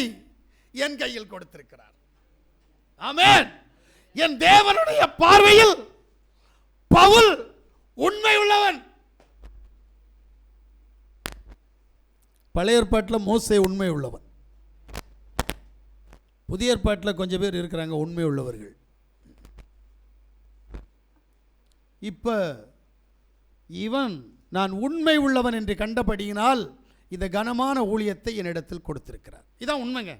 என் கையில் கொடுத்திருக்கிறார். ஆமென். என் தேவனுடைய பார்வையில் பவுல் உண்மை உள்ளவன். பழைய ஏற்பாட்டில் மோசே உண்மை உள்ளவன், புதிய ஏற்பாட்டில் கொஞ்சம் பேர் இருக்கிறாங்க உண்மை உள்ளவர்கள். இப்ப இவன் நான் உண்மை உள்ளவன் என்று கண்டபடியினால் இந்த கனமான ஊழியத்தை என்னிடத்தில் கொடுத்திருக்கிறார். இதான் உண்மைங்க.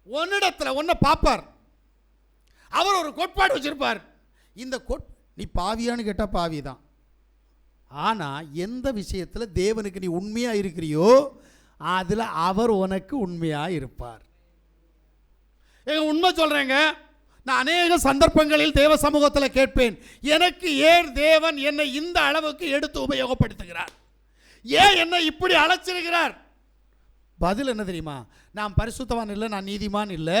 உன்னிடத்தில் ஒன்ன பார்ப்பார், அவர் ஒரு கோட்பாடு வச்சிருப்பார். இந்த நீ பாவியான்னு கேட்டால் பாவி தான். ஆனால் எந்த விஷயத்தில் தேவனுக்கு நீ உண்மையாக இருக்கிறியோ அதில் அவர் உனக்கு உண்மையாக இருப்பார். உண்மை சொல்கிறேங்க, நான் அநேக சந்தர்ப்பங்களில் தேவ சமூகத்தில் கேட்பேன், எனக்கு ஏன் தேவன் என்னை இந்த அளவுக்கு எடுத்து உபயோகப்படுத்துகிறார், ஏன் என்னை இப்படி அழைச்சிருக்கிறார்? பதில் என்ன தெரியுமா? நான் பரிசுத்தவான் இல்லை, நான் நீதிமான் இல்லை,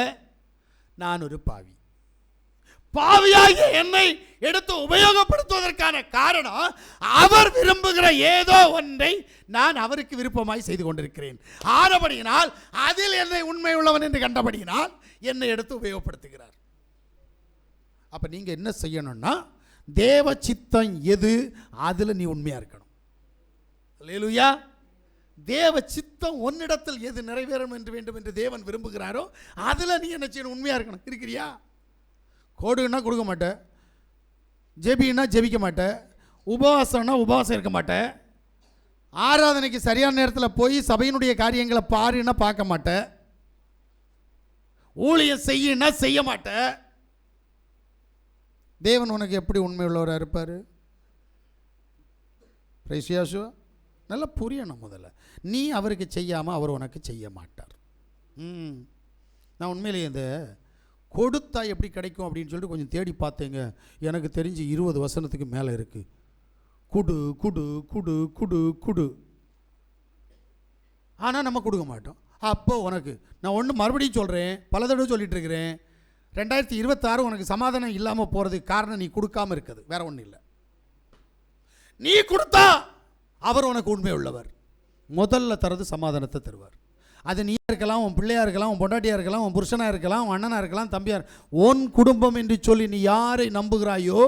நான் ஒரு பாவி. பாவியாகிய என்னை எடுத்து உபயோகப்படுத்துவதற்கான காரணம், அவர் விரும்புகிற ஏதோ ஒன்றை நான் அவருக்கு விருப்பமாய் செய்து கொண்டிருக்கிறேன். ஆனபடியினால் அதில் என்னை உண்மை உள்ளவன் என்று கண்டபடியினால் என்னை எடுத்து உபயோகப்படுத்துகிறார். அப்ப நீங்க என்ன செய்யணும்னா, தேவ சித்தம் எது அதில் நீ உண்மையா இருக்கணும். அல்லேலூயா. தேவ சித்தம் உன்னிடத்தில் எது நிறைவேறும் என்று வேண்டும் என்று தேவன் விரும்புகிறாரோ அதில் நீ என்ன செய்யணும்? உண்மையா இருக்கணும். இருக்கிறியா? கோடுன்னா கொடுக்க மாட்டேன், ஜெபின்னா ஜெபிக்க மாட்டேன், உபவாசம்னா உபவாசம் இருக்க மாட்டேன், ஆராதனைக்கு சரியான நேரத்தில் போய் சபையினுடைய காரியங்களை பாருன்னா பார்க்க மாட்டேன், ஊழியம் செய்யனா செய்ய மாட்டேன். தேவன் உனக்கு எப்படி உண்மை உள்ளவராக இருப்பார்? பிரைசியாசுவா நல்லா புரியணும். முதல்ல நீ அவருக்கு செய்யாமல் அவர் உனக்கு செய்ய மாட்டார். நான் உண்மையிலேயே இந்த கொடுத்தா எப்படி கிடைக்கும் அப்படின்னு சொல்லிட்டு கொஞ்சம் தேடி பார்த்தேங்க. எனக்கு தெரிஞ்சு 20 வசனத்துக்கு மேலே இருக்குது. குடு குடு குடு குடு குடு, ஆனால் நம்ம கொடுக்க மாட்டோம். அப்போ உனக்கு நான் ஒன்று மறுபடியும் சொல்கிறேன், பல தடவை சொல்லிட்டு இருக்கிறேன், 2026 உனக்கு சமாதானம் இல்லாமல் போகிறதுக்கு காரணம் நீ கொடுக்காமல் இருக்குது, வேற ஒன்றும் இல்லை. நீ கொடுத்தா அவர் உனக்கு உண்மை உள்ளவர். முதல்ல தரது சமாதானத்தை தருவார். அது நீ இருக்கலாம், உன் பிள்ளையாக இருக்கலாம், உன் பொண்டாட்டியாக இருக்கலாம், உன் புருஷனாக இருக்கலாம், உன் அண்ணனாக இருக்கலாம், தம்பியார், உன் குடும்பம் என்று சொல்லி நீ யாரை நம்புகிறாயோ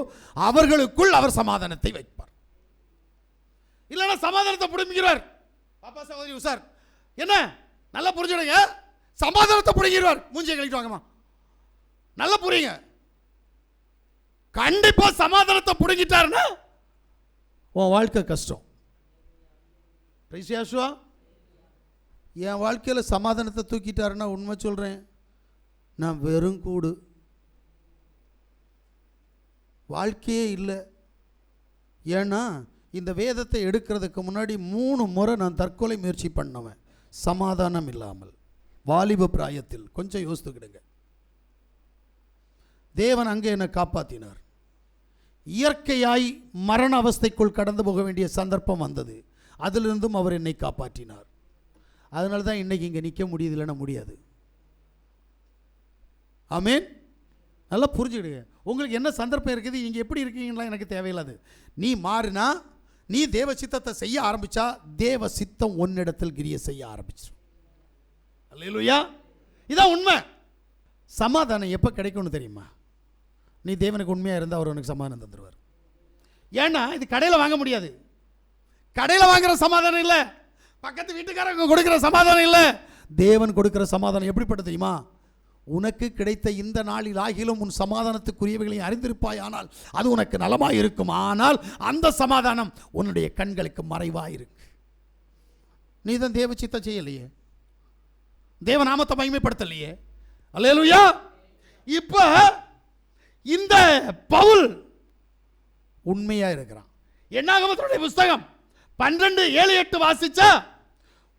அவர்களுக்குள் அவர் சமாதானத்தை வைப்பார். இல்லைன்னா சமாதானத்தை பிடுங்கிறார். பாப்பா சகோதரி உசார் என்ன நல்லா புரிஞ்சுடுங்க, சமாதானத்தை பிடுங்கிறார். மூஞ்சியை கழிட்டு வாங்கம்மா, நல்லா புரியுங்க. கண்டிப்பா சமாதானத்தை பிடுங்கிட்டாருன்னா உன் வாழ்க்கை கஷ்டம். பிரைசியாசுவா என் வாழ்க்கையில் சமாதானத்தை தூக்கிட்டாருன்னா உண்மை சொல்கிறேன், நான் வெறும் கூடு, வாழ்க்கையே இல்லை. ஏன்னா இந்த வேதத்தை எடுக்கிறதுக்கு முன்னாடி 3 முறை நான் தற்கொலை முயற்சி பண்ணவன், சமாதானம் இல்லாமல், வாலிப பிராயத்தில். கொஞ்சம் யோசித்துக்கிடுங்க. தேவன் அங்கே என்னை காப்பாற்றினார். இயற்கையாய் மரண அவஸ்தைக்குள் கடந்து போக வேண்டிய சந்தர்ப்பம் வந்தது, அதிலிருந்தும் அவர் என்னை காப்பாற்றினார். அதனால தான் இன்றைக்கி இங்கே நிற்க முடியுது, இல்லைன்னா முடியாது. ஆமேன். நல்லா புரிஞ்சுக்கிடுங்க. உங்களுக்கு என்ன சந்தர்ப்பம் இருக்குது, நீங்கள் எப்படி இருக்கீங்களா எனக்கு தேவையில்லாது. நீ மாறினா, நீ தேவ சித்தத்தை செய்ய ஆரம்பித்தா தேவ சித்தம் ஒன்னிடத்தில் கிரிய செய்ய ஆரம்பிச்சிடும். அல்லேலூயா. இதான் உண்மை. சமாதானம் எப்போ கிடைக்கும்னு தெரியுமா? நீ தேவனுக்கு உண்மையாக இருந்தால் அவர் உனக்கு சமாதானம் தந்துடுவார். ஏன்னா இது கடையில் வாங்க முடியாது. கடையில் வாங்குகிற சமாதானம் இல்லை, பக்கத்து வீட்டுக்காரங்க கொடுக்குற சமாதானம் இல்லை. தேவன் கொடுக்குற சமாதானம் எப்படிப்பட்ட தெரியுமா? உனக்கு கிடைத்த இந்த நாளில் ஆகிலும் உன் சமாதானத்துக்குரியவைகளை அறிந்திருப்பாய், ஆனால் அது உனக்கு நலமாய் இருக்கும். ஆனால் அந்த சமாதானம் உன்னுடைய கண்களுக்கு மறைவாக இருக்கு. நீ தான் தேவ சித்தம் செய்யலையே, தேவ நாமத்தை மகிமைப்படுத்தலையே. அல்லேலூயா. இப்போ இந்த பவுல் உண்மையா இருக்கிறான். என்னாகமத்தினுடைய புஸ்தகம் 12:7-8 வாசிச்சா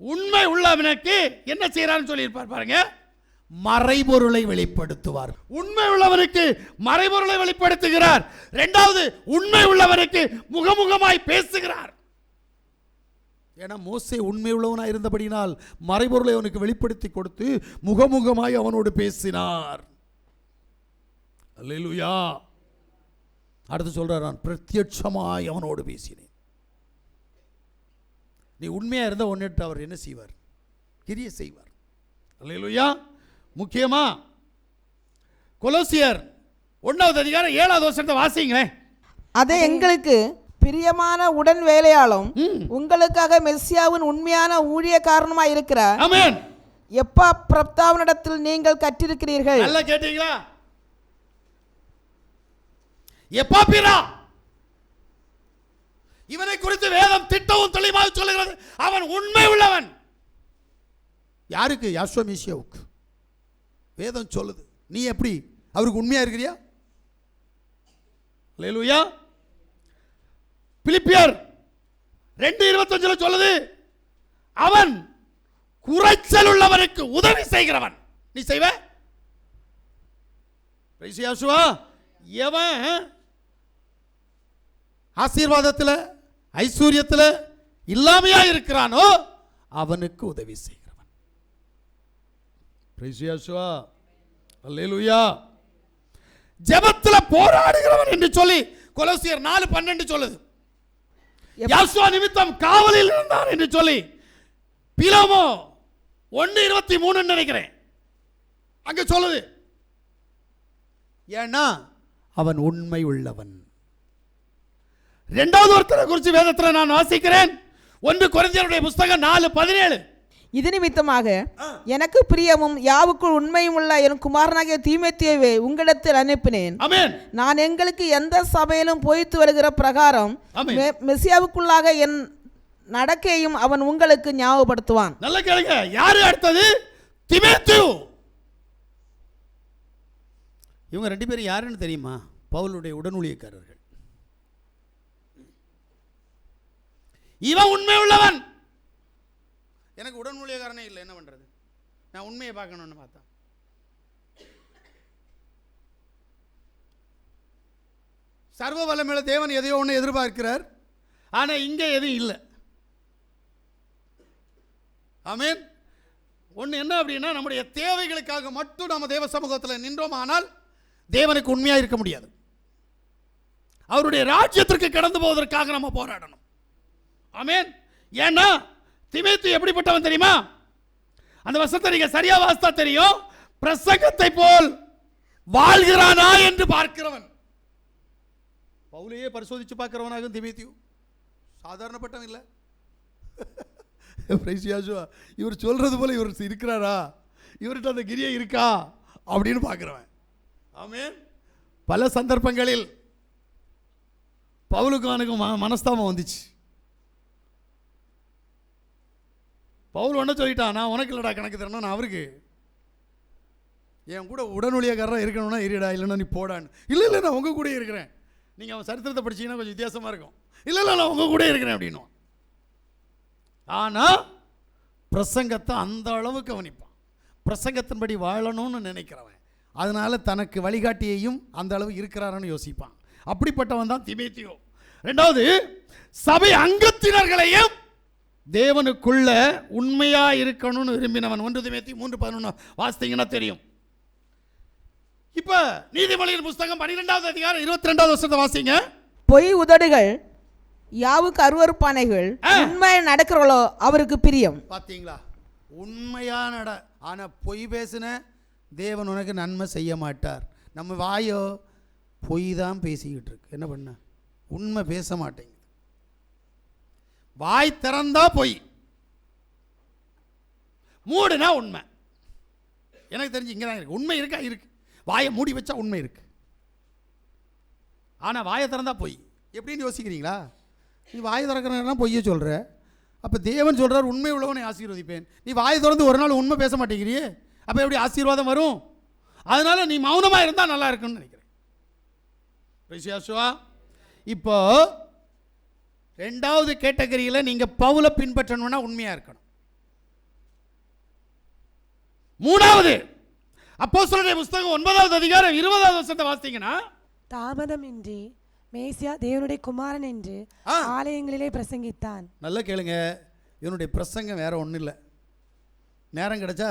உண்மை உள்ளவனுக்கு என்ன செய்யறான்னு சொல்லியிருப்பார் பாருங்க. மறைபொருளை வெளிப்படுத்துவார். உண்மை உள்ளவனுக்கு மறைபொருளை வெளிப்படுத்துகிறார். இரண்டாவது, உண்மை உள்ளவனுக்கு முகமுகமாய் பேசுகிறார். ஏன்னா மோசே உண்மை உள்ளவனாய் இருந்தபடினால் மறைபொருளை அவனுக்கு வெளிப்படுத்தி கொடுத்து முகமுகமாய் அவனோடு பேசினார். அல்லேலூயா. அடுத்து சொல்றார், நான் பிரத்யட்சமாய் அவனோடு பேசினேன். நீ உண்மையா இருந்த ஒன்னிட்டு அவர் என்ன செய்வார்? கிரியை செய்வார். அல்லேலூயா. முக்கியமா கொலோசியர் 1:7 வாசிங்களேன்.
அதை எங்களுக்கு பிரியமான உடன் வேலையாலும் உங்களுக்காக மெஸ்ஸியாவின் உண்மையான ஊழியக்காரனுமாய் இருக்கிற
ஆமென்
எப்பா பிரப்தாவினிடத்தில் நீங்கள் கற்றிருக்கிறீர்கள்.
நல்லா கேட்டீங்களா? எப்பாப்பிரா, இவனை குறித்து வேதம் திட்டவும் தெளிவாக சொல்லுகிறது. அவன் உண்மை உள்ளவன். யாருக்கு? யாசுவா மேசியாவுக்கு வேதம் சொல்லுது. நீ எப்படி அவருக்கு உண்மையா இருக்கிறியா? அல்லேலூயா. பிலிப்பியர் 2:25 சொல்லுது, அவன் குறைச்சல் உள்ளவனுக்கு உதவி செய்கிறவன். நீ செய்வ? யாசுவா, எவன் ஆசீர்வாதத்தில் ஐஸ்வர்யத்தில் இல்லாமையா இருக்கிறானோ அவனுக்கு உதவி செய்கிறவன். அல்லேலூயா. ஜெபத்தில் போராடுகிறவன் என்று சொல்லி கொலோசியர் 4:12 சொல்லுது. யாசுவா நிமித்தம் காவலில் இருந்தான் என்று சொல்லி பிலோமோ 1:23 நினைக்கிறேன் அங்க சொல்லுது. ஏன்னா அவன் உண்மை உள்ளவன். இரண்டாவது ஒருத்தரை குறித்து வேதத்தில் நான் வாசிக்கிறேன். 1 கொரிந்தியருடைய புஸ்தகம் 4:17.
இது நிமித்தமாக எனக்கு பிரியமும் யாவுக்குள் உண்மையும் உள்ள என் குமாரனாகிய தீமோத்தேயுவை உங்களிடத்தில் அனுப்பினேன். நான் எங்களுக்கு எந்த சபையிலும் போய்த்து வருகிற பிரகாரம் மெசியாவுக்குள்ளாக என் நடக்கையும் அவன் உங்களுக்கு ஞாபகப்படுத்துவான்.
நல்ல கேளுங்க. யாரு அடுத்தது? தீமோத்தேயு. இவங்க 2 பேரும் யாருன்னு தெரியுமா? பவுலுடைய உடன் ஊழியக்காரர்கள். இவன் உண்மை உள்ளவன். எனக்கு உடன் ஊழியக்காரனே இல்லை, என்ன பண்றது? நான் உண்மையை பார்க்கணும்னு பார்த்தா சர்வ வல்லமையுள்ள தேவன் எதையோ ஒன்று எதிர்பார்க்கிறார், ஆனா இங்க எதுவும் இல்லை. ஆமென். ஒன்று என்ன அப்படின்னா, நம்முடைய தேவைகளுக்காக மட்டும் நம்ம தேவ சமூகத்தில் நின்றோம், ஆனால் தேவனுக்கு உண்மையாக இருக்க முடியாது. அவருடைய ராஜ்யத்திற்கு கடந்து போவதற்காக நம்ம போராடணும். ஆமென். ஏன்னா தீமோத்தேயு எப்படிப்பட்டவன் தெரியுமா? அந்த வசனத்தை நீங்க சரியா வாசித்தா தெரியும். பிரசங்கத்தை போல் வாழ்கிறானா என்று பார்க்கிறவன். பவுலையே பரிசோதிச்சு பார்க்கிறவனாக தீமோத்தேயு சாதாரணப்பட்டவன் இல்லை. இவர் சொல்றது போல இவர் இருக்கிறாரா, இவர்கிட்ட அந்த கிரியை இருக்கா அப்படின்னு பார்க்கிறவன். ஆமென். பல சந்தர்ப்பங்களில் பவுலுக்கு அவனுக்கு மனஸ்தாபம் வந்துச்சு. பவுல் ஒன்று சொல்லிட்டான், நான் உனக்கு இல்லடா கணக்கு தரணும், நான் அவருக்கு. என் கூட உடனொழியக்காரராக இருக்கணும்னா இருடா, இல்லைன்னா நீ போடான்னு. இல்லை இல்லை நான் உங்கள் கூட இருக்கிறேன். நீங்கள் அவன் சரித்திரத்தை படிச்சீங்கன்னா கொஞ்சம் வித்தியாசமாக இருக்கும். இல்லை இல்லை நான் உங்கள் கூட இருக்கிறேன் அப்படின்னும். ஆனால் பிரசங்கத்தை அந்த அளவு கவனிப்பான். பிரசங்கத்தின்படி வாழணும்னு நினைக்கிறவன். அதனால தனக்கு வழிகாட்டியையும் அந்த அளவு இருக்கிறாரான்னு யோசிப்பான். அப்படிப்பட்டவன் தான் தீமோத்தேயு. 2வது, சபை அங்கத்தினர்களையும் தேவனுக்குள்ள உண்மையா இருக்கணும்னு விரும்பினவன். 1 தீமோத்தேயு 3:11 வாசித்தீங்கன்னா தெரியும். இப்ப நீதிமொழியின் புஸ்தகம் 12வது அதிகாரம் 22வது வசனத்தை வாசிங்க.
பொய் உதடுகள் யாவுக்கு அருவருப்பானைகள், உண்மையா நடக்கிறவளோ அவருக்கு பிரியம்.
பாத்தீங்களா? உண்மையா நட, ஆனா பொய் பேசின தேவன் உனக்கு நன்மை செய்ய மாட்டார். நம்ம வாயோ பொய் தான் பேசிக்கிட்டு இருக்கு. என்ன பண்ண? உண்மை பேச மாட்டேங்குது. வாய் திறந்தா பொய், மூடுனா உண்மை. எனக்கு தெரிஞ்சு இங்கே தான் இருக்கு. உண்மை இருக்கா? இருக்கு. வாயை மூடி வச்சா உண்மை இருக்கு, ஆனால் வாயை திறந்தா பொய். எப்படின்னு யோசிக்கிறீங்களா? நீ வாயை திறக்கிறனா பொய்யை சொல்கிற. அப்போ தேவன் சொல்கிறார் உண்மை உள்ளவனை ஆசீர்வதிப்பேன். நீ வாயை திறந்து ஒரு நாள் உண்மை பேச மாட்டேங்கிறியே, அப்போ எப்படி ஆசீர்வாதம் வரும்? அதனால நீ மௌனமாக இருந்தால் நல்லா இருக்குன்னு நினைக்கிறேன். இப்போ 2வது கேட்டகரியில் நீங்கள் பவுலை பின்பற்றணும்னா உண்மையாக இருக்கணும். 3வது, அப்போஸ்தலருடைய புஸ்தகம் 9வது அதிகாரம் 20வது வசனத்தை வாசித்தீங்கன்னா,
தாமதமின்றி மேசியா தேவனுடைய குமாரன் என்று ஆலயங்களிலே பிரசங்கித்தான். நல்லா
கேளுங்க. இவனுடைய பிரசங்கம் வேற ஒன்றும் இல்லை. நேரம் கிடைச்சா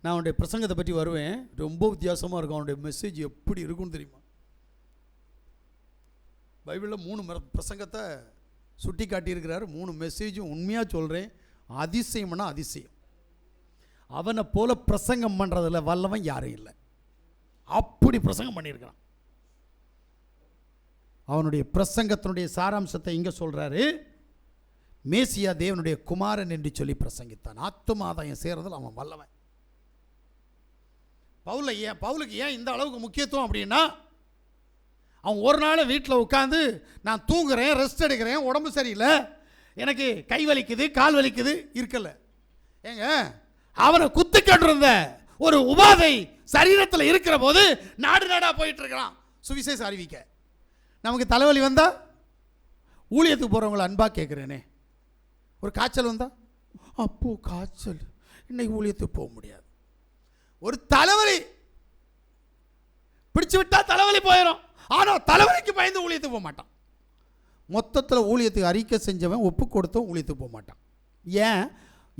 நான் அவனுடைய பிரசங்கத்தை பற்றி வருவேன். ரொம்ப வித்தியாசமாக இருக்கும். அவனுடைய மெசேஜ் எப்படி இருக்குன்னு தெரியுமா? பைபிளில் 3 பிரசங்கத்தை சுட்டி காட்டியிருக்கிறார். 3 மெசேஜும் உண்மையாக சொல்கிறேன், அதிசயம்னா அதிசயம். அவனை போல பிரசங்கம் பண்ணுறதில் வல்லவன் யாரும் இல்லை. அப்படி பிரசங்கம் பண்ணியிருக்கிறான். அவனுடைய பிரசங்கத்தினுடைய சாராம்சத்தை இங்கே சொல்கிறாரு. மேசியா தேவனுடைய குமாரன் என்று சொல்லி பிரசங்கித்தான். ஆத்துமாதாயம் சேர்றதில் அவன் வல்லவன். பவுலுக்கு ஏன் இந்த அளவுக்கு முக்கியத்துவம் அப்படின்னா, அவன் ஒரு நாள் வீட்டில் உட்காந்து நான் தூங்குறேன், ரெஸ்ட் எடுக்கிறேன், உடம்பு சரியில்லை, எனக்கு கை வலிக்குது, கால் வலிக்குது இருக்கல. ஏங்க, அவனை குத்து கட்டிருந்த ஒரு உபாதை சரீரத்தில் இருக்கிற போது நாடு நாடாக போயிட்டு இருக்கிறான் சுவிசேஷம் அறிவிக்க. நமக்கு தலைவலி வந்தா ஊழியத்துக்கு போகிறவங்களை அன்பாக கேட்குறேனே, ஒரு காய்ச்சல் வந்தா அப்போ காய்ச்சல், இன்னைக்கு ஊழியத்துக்கு போக முடியாது. ஒரு தலைவலி பிடிச்சு விட்டா தலைவலி போயிடும். ஆனால் தலைவலிக்கு பயந்து ஊழியத்துக்கு போக மாட்டான். மொத்தத்தில் ஊழியத்துக்கு அறிக்கை செஞ்சவன் ஒப்பு கொடுத்தும் ஊழியத்துக்கு போக மாட்டான். ஏன்?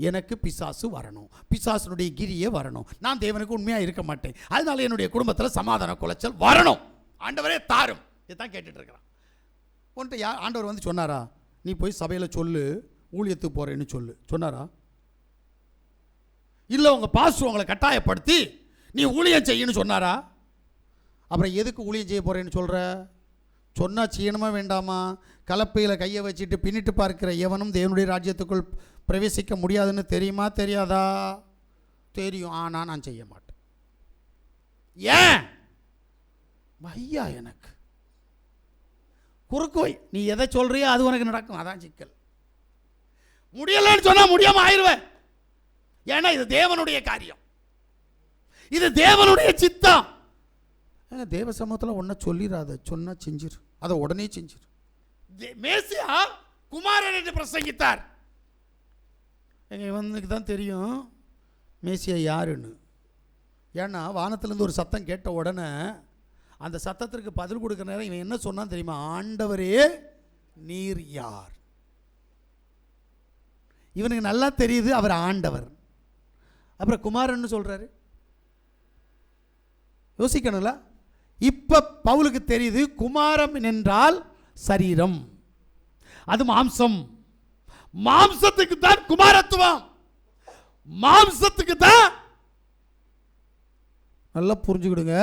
எனக்கு பிசாசு வரணும், பிசாசனுடைய கிரியே வரணும், நான் தேவனுக்கு உண்மையாக இருக்க மாட்டேன், அதனால என்னுடைய குடும்பத்தில் சமாதான குலைச்சல் வரணும், ஆண்டவரே தாரும். இதான் கேட்டுட்டு இருக்கிறான். ஒன்றை ஆண்டவர் வந்து சொன்னாரா, நீ போய் சபையில் சொல்லு ஊழியத்துக்கு போகிறேன்னு சொல்லு சொன்னாரா? இல்லை உங்கள் பாஸ்டர் உங்களை கட்டாயப்படுத்தி நீ ஊழியம் செய்யணும்னு சொன்னாரா? அப்புறம் எதுக்கு ஊழியம் செய்ய போகிறேன்னு சொல்கிற? சொன்னா செய்யணுமா வேண்டாமா? கலப்பையில் கையை வச்சுட்டு பின்னிட்டு பார்க்கிற எவனும் தேவனுடைய ராஜ்யத்துக்குள் பிரவேசிக்க முடியாதுன்னு தெரியுமா தெரியாதா? தெரியும். ஆனால் நான் செய்ய மாட்டேன். ஏன்? ஐயா எனக்கு குறுக்கு வை. நீ எதை சொல்றியோ அது உனக்கு நடக்கும். அதான் சிக்கல். முடியலன்னு சொன்னா முடியாம ஆயிடுவேன். ஏன்னா இது தேவனுடைய காரியம், இது தேவனுடைய சித்தம். தேவ சமூகத்தில் ஒன்ன சொல்லிடாத, சொன்னா செஞ்சிரு, அதை உடனே செஞ்சிரு. மேசியா குமாரன் என்று பிரசங்கித்தார். இவனுக்கு தான் தெரியும் மேசியா யாருன்னு. ஏன்னா வானத்திலிருந்து ஒரு சத்தம் கேட்ட உடனே அந்த சத்தத்திற்கு பதில் கொடுக்குற நேரம் இவன் என்ன சொன்னான் தெரியுமா? ஆண்டவரே நீர் யார்? இவனுக்கு நல்லா தெரியுது அவர் ஆண்டவர். அப்புறம் குமாரன் சொல்றாரு. யோசிக்கணும்ல. இப்ப பவுலுக்கு தெரியுது குமாரம் என்றால் சரீரம், அது மாம்சம். மாம்சத்துக்கு தான் குமாரத்துவம், மாம்சத்துக்கு தான். நல்லா புரிஞ்சுக்கிடுங்க.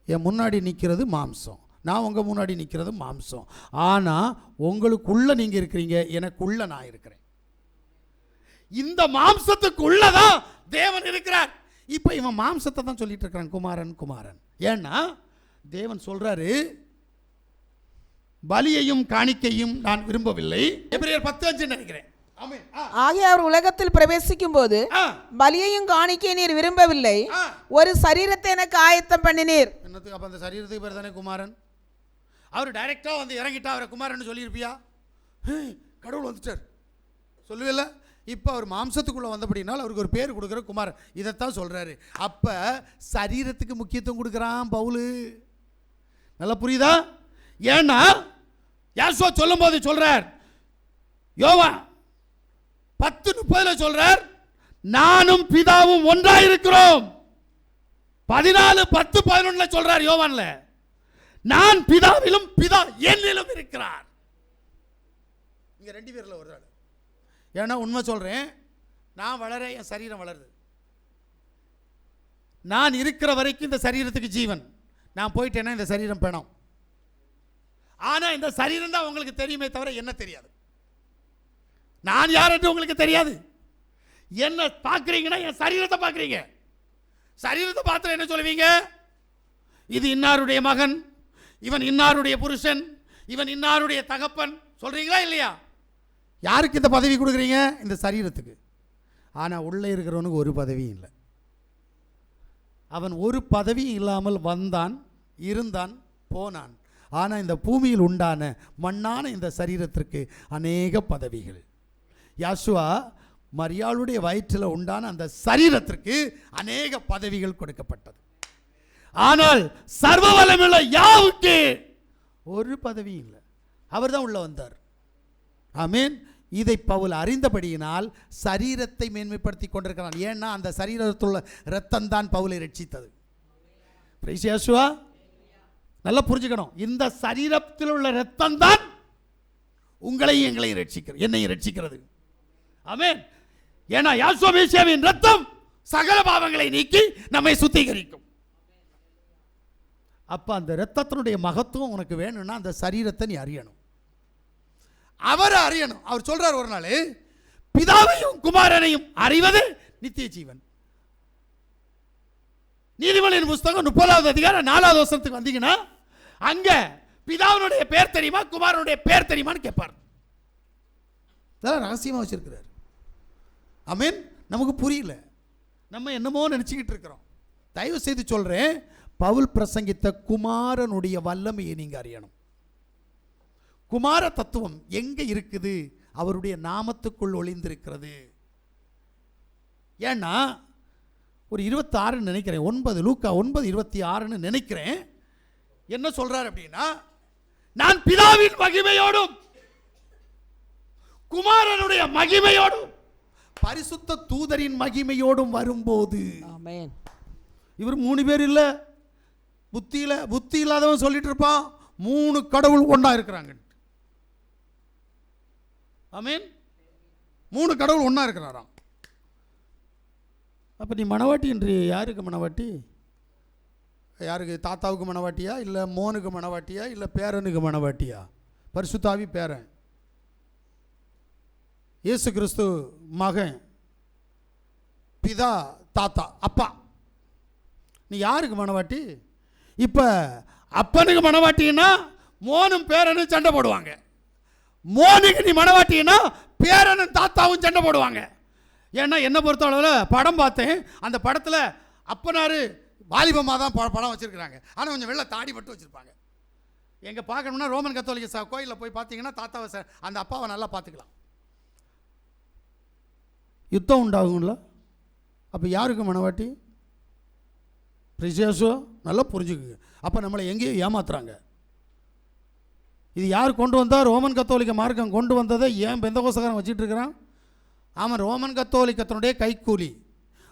என் முன்னாடி நிற்கிறது மாம்சம், நான் உங்க முன்னாடி நிற்கிறது மாம்சம். ஆனா உங்களுக்குள்ள நீங்க இருக்கிறீங்க, எனக்குள்ள நான் இருக்கிறேன். இந்த மாம்சத்துக்குள்ளதான் தேவன் இருக்கிறார். இப்ப இவன் மாம்சத்தை தான் சொல்லிட்டு இருக்கிறான் குமாரன் குமாரன். ஏன்னா தேவன் சொல்றாரு பலியையும் காணிக்கையும் நான் விரும்பவில்லை. எபிரேயர் 10:5 நினைக்கிறேன்.
ஆகிய அவர் உலகத்தில் பிரவேசிக்கும் போது பலியையும் காணிக்கையும் நீர் விரும்பவில்லை, ஒரு சரீரத்தை எனக்கு ஆயத்தம் பண்ணினீர்.
என்னத்துக்கு? அப்ப அந்த சரீரத்துக்கு பேர் தானே குமாரன். அவர் டைரக்டா வந்து இறங்கிட்டா அவரை குமாரன் சொல்லியிருப்பியா? கடவுள் வந்துட்டார் சொல்லுவில்ல. இப்போ அவர் மாம்சத்துக்குள்ளே வந்தபடினால் அவருக்கு ஒரு பேர் கொடுக்குற குமாரன். இதைத்தான் சொல்கிறாரு. அப்போ சரீரத்துக்கு முக்கியத்துவம் கொடுக்குறான் பவுலு. நல்லா புரியுதா? ஏன்னா யாசுவா சொல்லும் போது சொல்றார், யோவான் 10:30 சொல்றார், நானும் பிதாவும் ஒன்றாயிருக்கிறோம். 14:10-11 சொல்றார் யோவான்ல, நான் பிதாவிலும் பிதா என்னிலும் இருக்கிறார். இங்க 2 பேர்ல ஒரு ஆள். ஏன்னா உண்மை சொல்றேன், நான் வளர என் சரீரம் வளருது. நான் இருக்கிற வரைக்கும் இந்த சரீரத்துக்கு ஜீவன். நான் போயிட்டேன்னா இந்த சரீரம் பெணம். ஆனா இந்த சரீரம் தான் உங்களுக்கு தெரியுமே தவிர என்ன தெரியாது. நான் யார் என்று உங்களுக்கு தெரியாது. என்ன பார்க்குறீங்கன்னா என் சரீரத்தை பார்க்குறீங்க. சரீரத்தை பார்த்து என்ன சொல்லுவீங்க? இது இன்னாருடைய மகன், இவன் இன்னாருடைய புருஷன், இவன் இன்னாருடைய தகப்பன் சொல்றீங்களா இல்லையா? யாருக்கு இந்த பதவி கொடுக்குறீங்க? இந்த சரீரத்துக்கு. ஆனால் உள்ளே இருக்கிறவனுக்கு ஒரு பதவியும் இல்லை. அவன் ஒரு பதவியும் இல்லாமல் வந்தான், இருந்தான், போனான். ஆனால் இந்த பூமியில் உண்டான மண்ணான இந்த சரீரத்திற்கு அநேக பதவிகள். யாசுவா மரியாளுடைய வயிற்றில் உண்டான அந்த சரீரத்திற்கு அநேக பதவிகள் கொடுக்கப்பட்டது. ஆனால் சர்வ வல்லமையுள்ள யாவுக்கு ஒரு பதவி இல்லை. அவர் தான் உள்ள வந்தார். ஆமென். இதை பவுல் அறிந்தபடியினால் சரீரத்தை மேன்மைப்படுத்தி கொண்டிருக்கிறான். ஏன்னா அந்த சரீரத்தில் உள்ள இரத்தம் தான் பவுலை ரட்சித்தது. பிரைஸ் யாசுவா. நல்லா புரிஞ்சுக்கணும். இந்த சரீரத்தில் உள்ள இரத்தம் தான் உங்களையும் எங்களையும் ரட்சிக்கிறது, என்னையும் ரட்சிக்கிறது. ஆமென். ஏன்னா யாசுவா மேசியாவின் இரத்தம் சகல பாவங்களை நீக்கி நம்மை சுத்திகரிக்கும். அப்ப அந்த இரத்தத்தினுடைய மகத்துவம் உனக்கு வேணும்னா அந்த சரீரத்தை நீ அறியணும், அவரை அறியணும். அவர் சொல்றார் ஒரு நாள், பிதாவையும் குமாரனையும் அறிவது நித்திய ஜீவன். நீதிமொழியின் புஸ்தகம் 30வது அதிகாரம் 4வது வசனத்துக்கு வந்தீங்கன்னா அங்க பிதாவினுடைய பேர் தெரியுமா, குமாரனுடைய பேர் தெரியுமான்னு கேட்பார். இதெல்லாம் ரகசியமா வச்சிருக்கிறார். ஆமென். நமக்கு புரியல, நம்ம என்னமோ நினைச்சுக்கிட்டு இருக்கிறோம். தயவு செய்து சொல்றேன், பவுல் பிரசங்கித்த குமாரனுடைய வல்லமையை நீங்க அறியணும். குமார தத்துவம் எங்க இருக்குது? அவருடைய நாமத்துக்குள் ஒளிந்திருக்கிறது. ஏன்னா ஒரு 26 நினைக்கிறேன், 9 லூக்கா 9:26 நினைக்கிறேன். என்ன சொல்றார் அப்படின்னா, நான் பிதாவின் மகிமையோடும் குமாரனுடைய மகிமையோடும் பரிசுத்த தூதரின் மகிமையோடும் வரும்போது. ஆமென். இவர் 3 பேர் இல்ல, புத்தி இல்லாதவன் சொல்லிட்டு இருப்பான் 3 கடவுள் ஒன்றா இருக்கிறாங்க. ஆமென். 3 கடவுள் ஒன்றா இருக்கிறாராம். அப்போ நீ மணவாட்டி என்று யாருக்கு மணவாட்டி? யாருக்கு? தாத்தாவுக்கு மனவாட்டியா, இல்லை மோனுக்கு மனவாட்டியா, இல்லை பேரனுக்கு மனவாட்டியா? பரிசுத்தாவி பேரன், இயேசு கிறிஸ்து மகன், பிதா தாத்தா அப்பா. நீ யாருக்கு மனவாட்டி? இப்போ அப்பனுக்கு மனவாட்டின்னா மோனும் பேரனும் சண்டை போடுவாங்க. மோனுக்கு நீ மனவாட்டின்னா பேரனும் தாத்தாவும் சண்டை போடுவாங்க. ஏன்னா என்னை பொறுத்தளவில் படம் பார்த்தேன், அந்த படத்தில் அப்பனார் வாலிபமாக தான் படம் வச்சுருக்கிறாங்க, ஆனால் கொஞ்சம் வெள்ளை தாடி மட்டும் வச்சுருப்பாங்க. எங்கே பார்க்கணும்னா ரோமன் கத்தோலிக்க கோயிலில் போய் பார்த்தீங்கன்னா தாத்தாவை அந்த அப்பாவை நல்லா பார்த்துக்கலாம். யுத்தம் உண்டாகுங்களா? அப்போ யாருக்கு மனவாட்டி? பிரிசியஸோ நல்லா புரிஞ்சுக்குங்க. அப்போ நம்மளை எங்கேயோ ஏமாத்துறாங்க. இது யார் கொண்டு வந்தால்? ரோமன் கத்தோலிக்க மார்க்கம் கொண்டு வந்ததை ஏன் பெந்தகோஸ்தக்காரன் வச்சுட்டு இருக்கிறான்? ஆமாம், ரோமன் கத்தோலிக்கத்தினுடைய கைக்கூலி,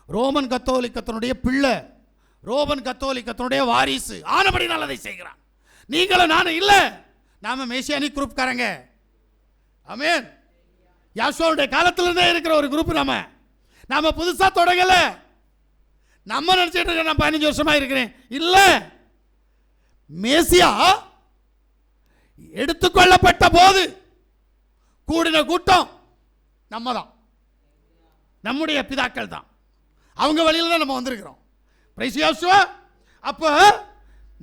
ரோமன் கத்தோலிக்கத்தினுடைய பிள்ளை, ரோமன் கத்தோலிக்கத்தினுடைய வாரிசு ஆனபடி நல்லதை செய்கிறான். நீங்களும் நானும் இல்லை, நாம மேசியானிக் குரூப்காரங்க. ஆமென். யாசுவாவுடைய காலத்திலிருந்தே இருக்கிற ஒரு குரூப். நாம புதுசாக தொடங்கல. நம்ம நினைச்சிட்டு இருக்க நான் 15 வருஷமா இருக்கிறேன். இல்லை, மேசியா எடுத்துக்கொள்ளப்பட்ட போது கூடின கூட்டம் நம்ம தான், நம்முடைய பிதாக்கள் தான். அவங்க வழியில் தான் நம்ம வந்திருக்கிறோம். பிரைஸ் யாசுவா. அப்போ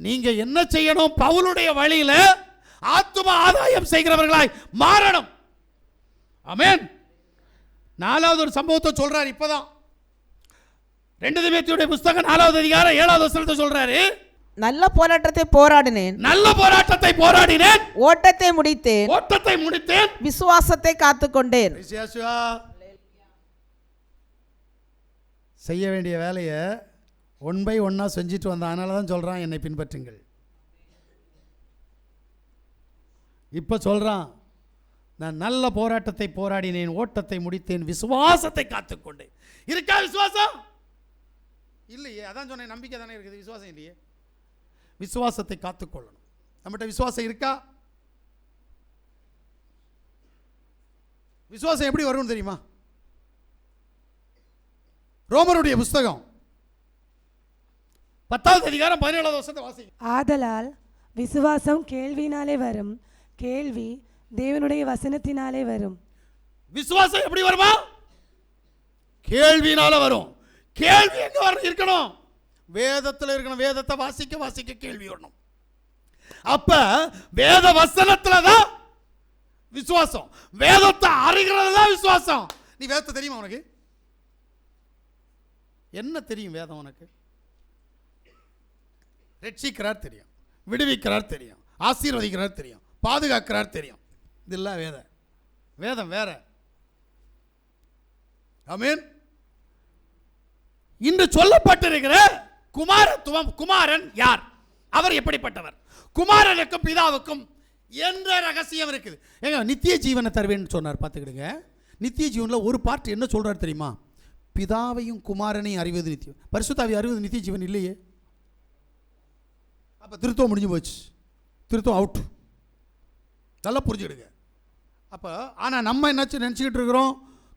நீங்க என்ன செய்யணும்? பவுலுடைய வழியில ஆத்தும ஆதாயம் செய்கிறவர்களாய் மாறணும். ஆமென். 4வது ஒரு சம்பவத்தை சொல்றாரு. இப்பதான் 2 தீமோத்தேயுடைய புத்தகம் 4வது அதிகாரம் 7வது வசனத்தை சொல்றாரு.
நல்ல போராட்டத்தை போராடினேன்,
நல்ல போராட்டத்தை போராடினேன்,
ஓட்டத்தை முடித்தேன்,
ஓட்டத்தை முடித்தேன்,
விசுவாசத்தை காத்துக்கொண்டேன்.
செய்ய வேண்டிய வேலையை 1 by 1 செஞ்சுட்டு வந்தான். அதனால தான் சொல்றான், என்னை பின்பற்றுங்கள். இப்ப சொல்றான், நான் நல்ல போராட்டத்தை போராடினேன், ஓட்டத்தை முடித்தேன், விசுவாசத்தை காத்துக்கொண்டேன். இருக்கா விசுவாசம்? இல்லையே. அதான் சொன்னேன், நம்பிக்கை தானே இருக்குது, விசுவாசம் இல்லையே. விசுவாசத்தை காத்துக்கொள்ளணும். நம்மகிட்ட விசுவாசம் இருக்கா? விசுவாசம் எப்படி வரும்னு தெரியுமா? ரோமருடைய புஸ்தகம் 10வது அதிகாரம் 17வது வசனத்தை வாசிங்க.
ஆதலால் விசுவாசம் கேள்வினாலே வரும், கேள்வி தேவனுடைய வசனத்தினாலே வரும்.
விசுவாசம் எப்படி வருமா? கேள்வினால வரும். கேள்வி எங்க இருக்கணும்? வேதத்தில் இருக்கணும். வேதத்தை வாசிக்க வாசிக்க கேள்வி வரணும். அப்ப வேத வசனத்துல தான் விசுவாசம். வேதத்தை அறிகிறது தான் விசுவாசம். நீ வேதத்தை தெரியுமா? உனக்கு என்ன தெரியும்? வேதம் உனக்கு ரட்சிக்கிறார் தெரியும், விடுவிக்கிறார் தெரியும், ஆசீர்வதிக்கிறார் தெரியும், பாதுகாக்கிறார் தெரியும். இதெல்லாம் வேதம். வேதம் வேற. ஆமென். இன்று சொல்லப்பட்டிருக்கிற குமாரத்துவம், குமாரன் யார், அவர் எப்படிப்பட்டவர், குமாரனுக்கும் பிதாவுக்கும் என்ற ரகசியம் இருக்குது. ஏங்க, நித்திய ஜீவனை தருவேன்னு சொன்னார். பார்த்துக்கிடுங்க, நித்திய ஜீவனில் ஒரு பார்ட் என்ன சொல்றார் தெரியுமா? பிதாவையும் குமாரனையும் அறிவது நித்தியம். பரிசுத்தாவி அறிவது நித்திய ஜீவன் இல்லையே. அப்போ திருத்தம் முடிஞ்சு போச்சு, திருத்தம் அவுட். நல்லா புரிஞ்சுக்கிடுங்க. அப்போ ஆனால் நம்ம என்ன நினச்சிக்கிட்டு இருக்கிறோம்?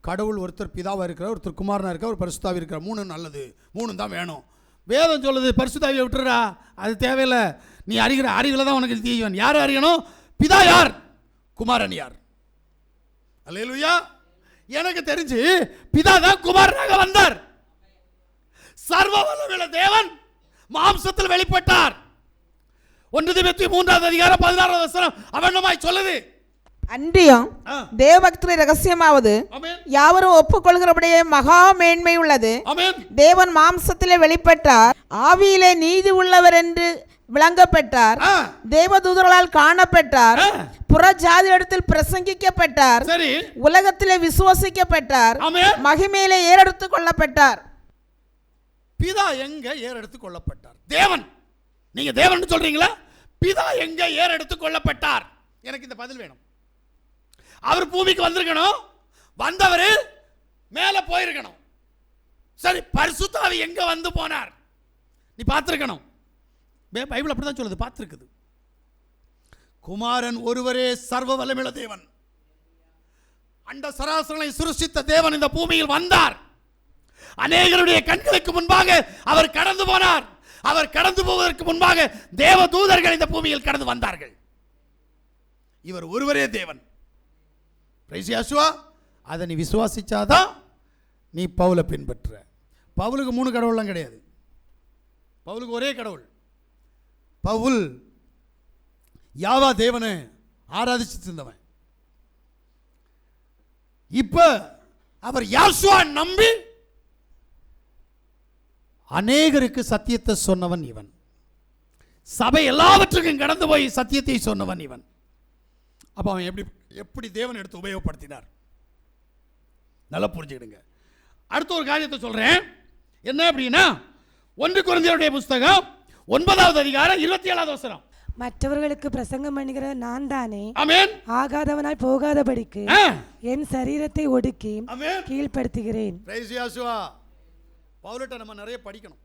கடவுள் ஒருத்தர் பிதாவாக இருக்கிறார், ஒருத்தர் குமாரனாக இருக்கிறார், ஒரு பரிசுத்தாவி இருக்கிறார். 3 நல்லது, 3 தான் வேணும். வேதம் சொல்லுது பரிசுத்தாவியை விட்டுறா, அது தேவையில்லை. நீ அறிகிற அறிவில் தான் உனக்கு நித்திய ஜீவன். யார் அறியணும்? பிதா யார், குமாரன் யார். அல்லேலூயா. எனக்கு தெரிஞ்சு பிதா தான் குமாரனாக வந்தார். சர்வ வல்லமையுள்ள தேவன் மாம்சத்தில் வெளிப்பட்டார். 1 தீமோத்தேயு 3வது அதிகாரம் 16வது வசனம் அவனமாய் சொல்லுது.
அன்றியும் தேவபக்தி ரகசியமாவது யாவரும் ஒப்புக்கொள்கிறபடியே மகா மேன்மை உள்ளது. தேவன் மாம்சத்திலே வெளிப்பட்டார், ஆவியிலே நீதி உள்ளவர் என்று விளங்கப்பட்டார், தேவதூதர்களால் காணப்பட்டார், புற ஜாதியிடத்தில் பிரசங்கிக்கப்பட்டார், உலகத்திலே விசுவாசிக்கப்பட்டார், மகிமையிலே ஏறெடுத்துக் கொள்ளப்பட்டார்.
பிதா எங்க ஏறெடுத்துக் கொள்ளப்பட்டார்? தேவன். நீங்க தேவன் சொல்றீங்களா? பிதா எங்க ஏறெடுத்துக் கொள்ளப்பட்டார்? எனக்கு இந்த பதில் வேணும். அவர் பூமிக்கு வந்திருக்கணும், வந்தவர் மேல போயிருக்கணும். சரி, பரிசுத்த ஆவி எங்க வந்து போனார்? நீ பார்த்திருக்கணும். பைபிள் அப்படிதான் சொல்லுது, பார்த்திருக்குது. குமாரன் ஒருவரே சர்வ வல்லமையுள்ள தேவன், அண்ட சராசரங்களை சிருஷ்டித்த தேவன் இந்த பூமியில் வந்தார். அநேகருடைய கண்களுக்கு முன்பாக அவர் கடந்து போனார். அவர் கடந்து போவதற்கு முன்பாக தேவ தூதர்கள் இந்த பூமியில் கடந்து வந்தார்கள். இவர் ஒருவரே தேவன். பிரைஸ் யாசுவா. அதை நீ விசுவாசிச்சாதான் நீ பவுலை பின்பற்ற. பவுலுக்கு 3 கடவுள்லாம் கிடையாது. பவுலுக்கு ஒரே கடவுள். பவுல் யாவா தேவனை ஆராதிச்சுட்டு இருந்தவன். இப்ப அவர் யாசுவா நம்பி அநேகருக்கு சத்தியத்தை சொன்னவன் இவன். சபை எல்லாவற்றுக்கும் கடந்து போய் சத்தியத்தை சொன்னவன் இவன். அப்ப அவன் எப்படி தேவன் எடுத்து உபயோகப்படுத்தினார் நல்லா புரிஞ்சுக்கிடுங்க. அடுத்த ஒரு காரியத்தை சொல்றேன். என்ன அப்படின்னா 1 கொரிந்தியருடைய புஸ்தகம் 9வது அதிகாரம் 27வது வசனம்.
மற்றவர்களுக்கு பிரசங்கம் பண்ணுகிற நான் தானே
ஆமென்
ஆகாதவனாய் போகாதபடிக்கு என் சரீரத்தை ஒடுக்கி கீழ்ப்படுத்துகிறேன்.
பிரைஸ் யாசுவா. பவுலட்ட நம்ம நிறைய படிக்கணும்.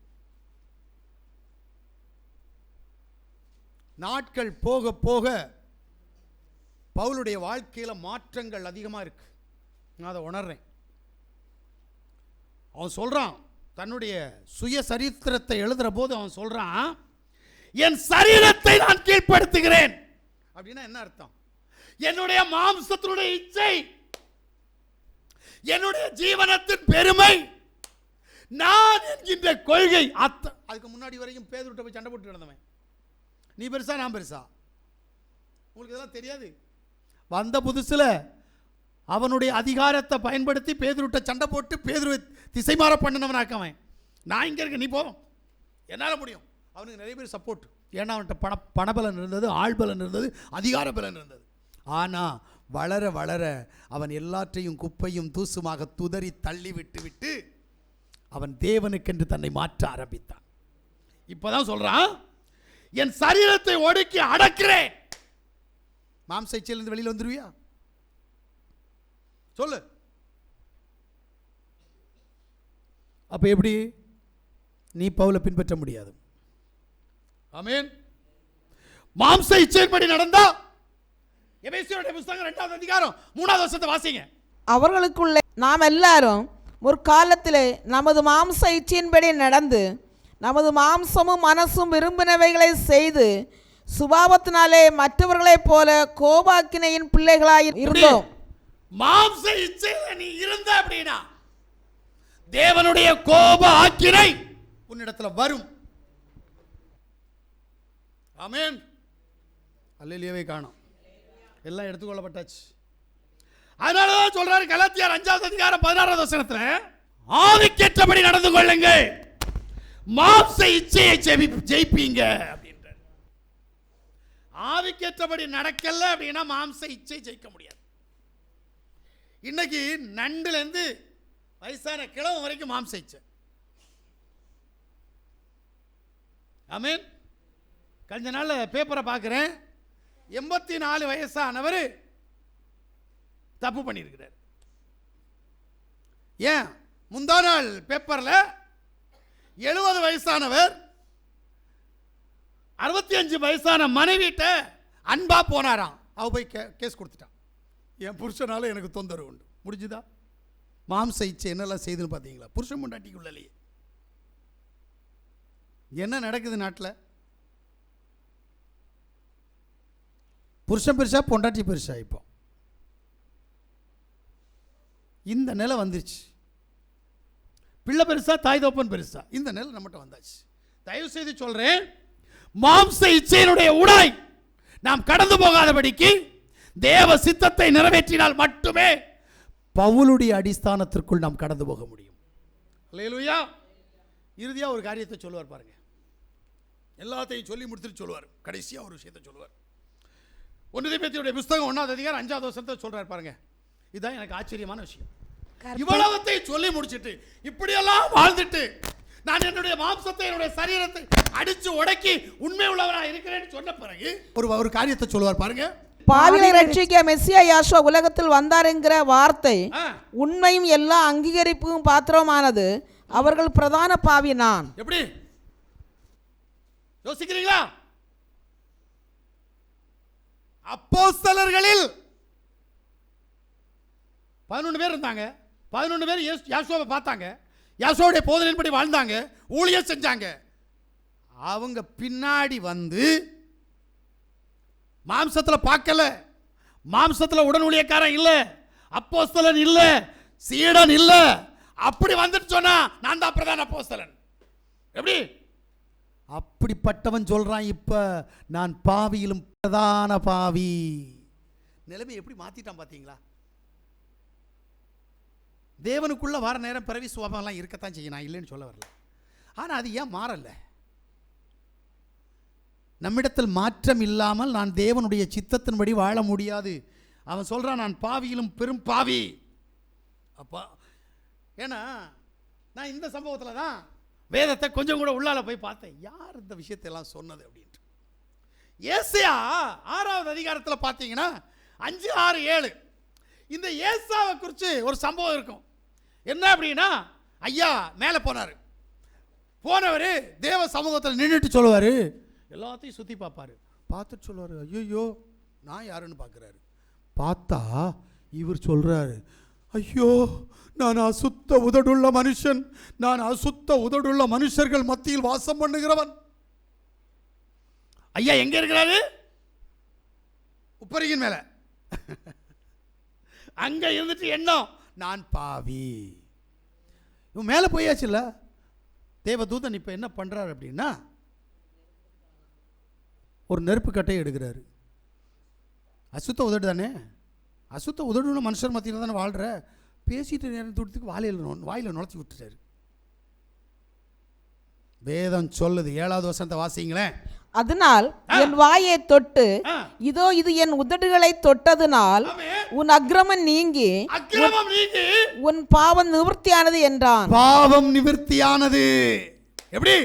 நாட்கள் போக போக பவுலுடைய வாழ்க்கையில மாற்றங்கள் அதிகமா இருக்கு. நான் அதை உணர்றேன். அவன் சொல்றான், தன்னுடைய சுய சரித்திரத்தை எழுதுற போது அவன் சொல்றான், என் சரீரத்தை நான் கீழ்ப்படுத்துகிறேன். அப்படின்னா என்ன அர்த்தம்? என்னுடைய மாம்சத்தினுடைய இச்சை, என்னுடைய ஜீவனத்தின் பெருமை, நான் என்கின்ற கொள்கை. அதுக்கு முன்னாடி வரைக்கும் பேதுருட்ட போய் சண்டை போட்டு கிடந்தவன். நீ பெருசா நான் பெருசா? உங்களுக்கு இதெல்லாம் தெரியாது. வந்த புதுசுல அவனுடைய அதிகாரத்தை பயன்படுத்தி பேதுருட்ட சண்டை போட்டு பேதுருவை திசை மாற பண்ணினவனாக்கவன். நான் இங்க இருக்க, நீ போ, என்னால் முடியும். அவனுக்கு நிறைய பேர் சப்போர்ட். ஏன்னா அவன்கிட்ட பணபலன் இருந்தது, ஆள்பலன் இருந்தது, அதிகார பலன் இருந்தது. ஆனால் வளர வளர அவன் எல்லாற்றையும் குப்பையும் தூசுமாக துதறி தள்ளி விட்டு அவன் தேவனுக்கென்று தன்னை மாற்ற ஆரம்பித்தான். இப்பதான் சொல்றான், என் சரீரத்தை ஒடுக்கி அடக்கிறேன். மாம்ச இச்சையிலிருந்து வெளியில் வந்துருவியா? சொல்லு. அப்ப எப்படி நீ பவுலை பின்பற்ற முடியாது? ஆமென். மாம்ச இச்சையின்படி நடந்தா எபேசியருடைய புத்தகம் 2வது அதிகாரம் 3வது வசனத்தை வாசிங்க.
அவர்களுக்குள்ளே நாம் எல்லாரும் ஒரு காலத்திலே நமது மாம்ச இச்சையின்படி நடந்து நமது மாம்சமும் மனசும் விரும்பினவைகளை செய்து சுபாவத்தினாலே மற்றவர்களைப் போல கோபாக்கினையின் பிள்ளைகளாய் இருந்தோம்.
மாம்ச இச்சையில நீ இருந்த அப்படின்னா தேவனுடைய கோப ஆக்கினை உன்னிடத்துல வரும். ஆமென். அல்லேலூயாவை காணோம், எல்லாம் எடுத்துக்கொள்ளப்பட்டாச்சு. அதனாலதான் சொல்றாரு கலாத்தியர் 5வது அதிகாரம் 16வது வசனத்துல, ஆவிக்கேற்றபடி நடந்து கொள்ளுங்கள், மாம்ச இச்சையை ஜெயிப்பீங்க அப்படின்ற. ஆவிக்கேற்றபடி நடக்கல அப்படின்னா மாம்ச இச்சை ஜெயிக்க முடியாது. இன்னைக்கு நண்டுல இருந்து வயசான கிழவன் வரைக்கும் மாம்ச இச்சை. ஆமென். கொஞ்ச நாள் பேப்பரை பார்க்கிறேன், 84 வயசானவர் தப்பு பண்ணியிருக்கிறார். ஏன்? முந்தா நாள் பேப்பர்ல 70 வயசானவர் 65 வயசான மனைவிட்ட அன்பா போனாராம். அவ போய் கேஸ் கொடுத்துட்டான். என் புருஷனால எனக்கு தொந்தரவு உண்டு. முடிஞ்சுதா? மாம்ச இச்சை என்னெல்லாம் செய்துன்னு பார்த்தீங்களா? புருஷன் பொண்டாட்டிக்குள்ளே என்ன நடக்குது நாட்டில்? புருஷன் பெருசா பொண்டாட்டி பெருசா? இப்போ இந்த நிலை வந்துருச்சு. பிள்ளை பெருசா தாய் தோப்பன் பெருசா? இந்த நிலை நம்மகிட்ட வந்தாச்சு. தயவு செய்து சொல்றேன், மாம்ச இச்சையினுடைய உடாய் நாம் கடந்து போகாதபடிக்கு தேவ சித்தத்தை நிறைவேற்றினால் மட்டுமே பவுலுடைய அடிஸ்தானத்திற்குள் நாம் கடந்து போக முடியும். அல்லேலூயா. இறுதியா ஒரு காரியத்தை சொல்லுவார் பாருங்க. எல்லாத்தையும் சொல்லி முடித்துட்டு சொல்லுவார். கடைசியா ஒரு விஷயத்தை சொல்லுவார். 1 தீமோத்தேயுடைய புத்தகம் 1வது அதிகாரம் 5வது வசனத்தை சொல்றார் பாருங்க. இதுதான் எனக்கு ஆச்சரியமான விஷயம். இவ்வளவத்தையும் சொல்லி முடிச்சிட்டு இப்படியெல்லாம் வாழ்ந்துட்டு நான் என்னுடைய மாம்சத்தை என்னுடைய சரீரத்தை அடிச்சு உடக்கி உண்மை உள்ளவனாக இருக்கிறேன்னு சொன்ன பிறகு ஒரு காரியத்தை சொல்லுவார் பாருங்க.
பாவிகளை ரட்சிக்க மெசியா யாசுவா உலகத்தில் வந்தார் என்கிற வார்த்தை உண்மையும் எல்லா அங்கீகரிப்பும் பாத்திரமானது. அவர்கள் பிரதான பாவி நான்.
எப்படி யோசிக்கிறீங்களா? அப்போஸ்தலர்களில் 11 பேர் இருந்தாங்க. 11 பேர் யாசுவாவை பார்த்தாங்க, யாசுவாவுடைய போதனையின்படி வாழ்ந்தாங்க, ஊழியம் செஞ்சாங்க. அவங்க பின்னாடி வந்து மாம்சத்தில் பார்க்கல, மாம்சத்தில் உடன் ஊழியக்காரன் இல்லை, அப்போஸ்தலன் இல்லை, சீடன் இல்லை, அப்படி வந்துட்டு சொன்னா நான் தான் பிரதான அப்போஸ்தலன். எப்படி? அப்படிப்பட்டவன் சொல்றான், இப்ப நான் பாவியிலும் பிரதான பாவி. நிலைமை எப்படி மாத்திட்டான் பாத்தீங்களா? தேவனுக்குள்ள வர நேரம் பிறவி சுபாவம்லாம் இருக்கத்தான் செய்யும், நான் இல்லைன்னு சொல்ல வரல. ஆனால் அது ஏன் மாறல? நம்மிடத்தில் மாற்றம் இல்லாமல் நான் தேவனுடைய சித்தத்தின்படி வாழ முடியாது. அவன் சொல்கிறான், நான் பாவியிலும் பெரும் பாவி. அப்பா, ஏன்னா நான் இந்த சம்பவத்தில் தான் வேதத்தை கொஞ்சம் கூட உள்ளால போய் பார்த்தேன், யார் இந்த விஷயத்தையெல்லாம் சொன்னது அப்படின்ட்டு. ஏசாயா 6வது அதிகாரத்தில் பார்த்தீங்கன்னா 5, 6, 7 இந்த ஏசாவை குறித்து ஒரு சம்பவம் இருக்கும். என்ன அப்படின்னா, ஐயா மேலே போனவர் தேவ சமூகத்தில் நின்றுட்டு சொல்லுவார், எல்லாத்தையும் சுற்றி பார்ப்பார், பார்த்துட்டு சொல்லுவார், ஐயோ நான் யாருன்னு பார்க்குறாரு. பார்த்தா இவர் சொல்கிறாரு, ஐயோ நான் அசுத்த உதடுள்ள மனுஷன், நான் அசுத்த உதடுள்ள மனுஷர்கள் மத்தியில் வாசம் பண்ணுகிறவன். ஐயா எங்கே இருக்கிறாரு? உப்பரியின் மேலே. அங்கே இருந்துட்டு எண்ணம், நான் பாவி. இவன் மேலே போயாச்சு இல்லை? தேவதூதன் இப்போ என்ன பண்ணுறாரு அப்படின்னா, ஒரு நெருப்பு கட்டையை எடுக்கிறாரு. அசுத்த உதடு தானே, அசுத்த உதடுள்ள மனுஷர் மத்தியில் தானே வாழ்கிற, பேசிட்டு நேரம் தூரத்துக்கு வாயில் நுழைச்சி விட்டுட்டாரு. வேதம் சொல்லுது, 7வது வசனத்தை வாசிங்களேன்.
அதனால் என் வாயை தொட்டு, இதோ இது என் உதடுகளை தொட்டதுனால் உன் அக்கிரமம் நீங்கி உன் பாவம் நிவர்த்தியானது என்றான்.
பாவம் நிவர்த்தியானது. எப்படி?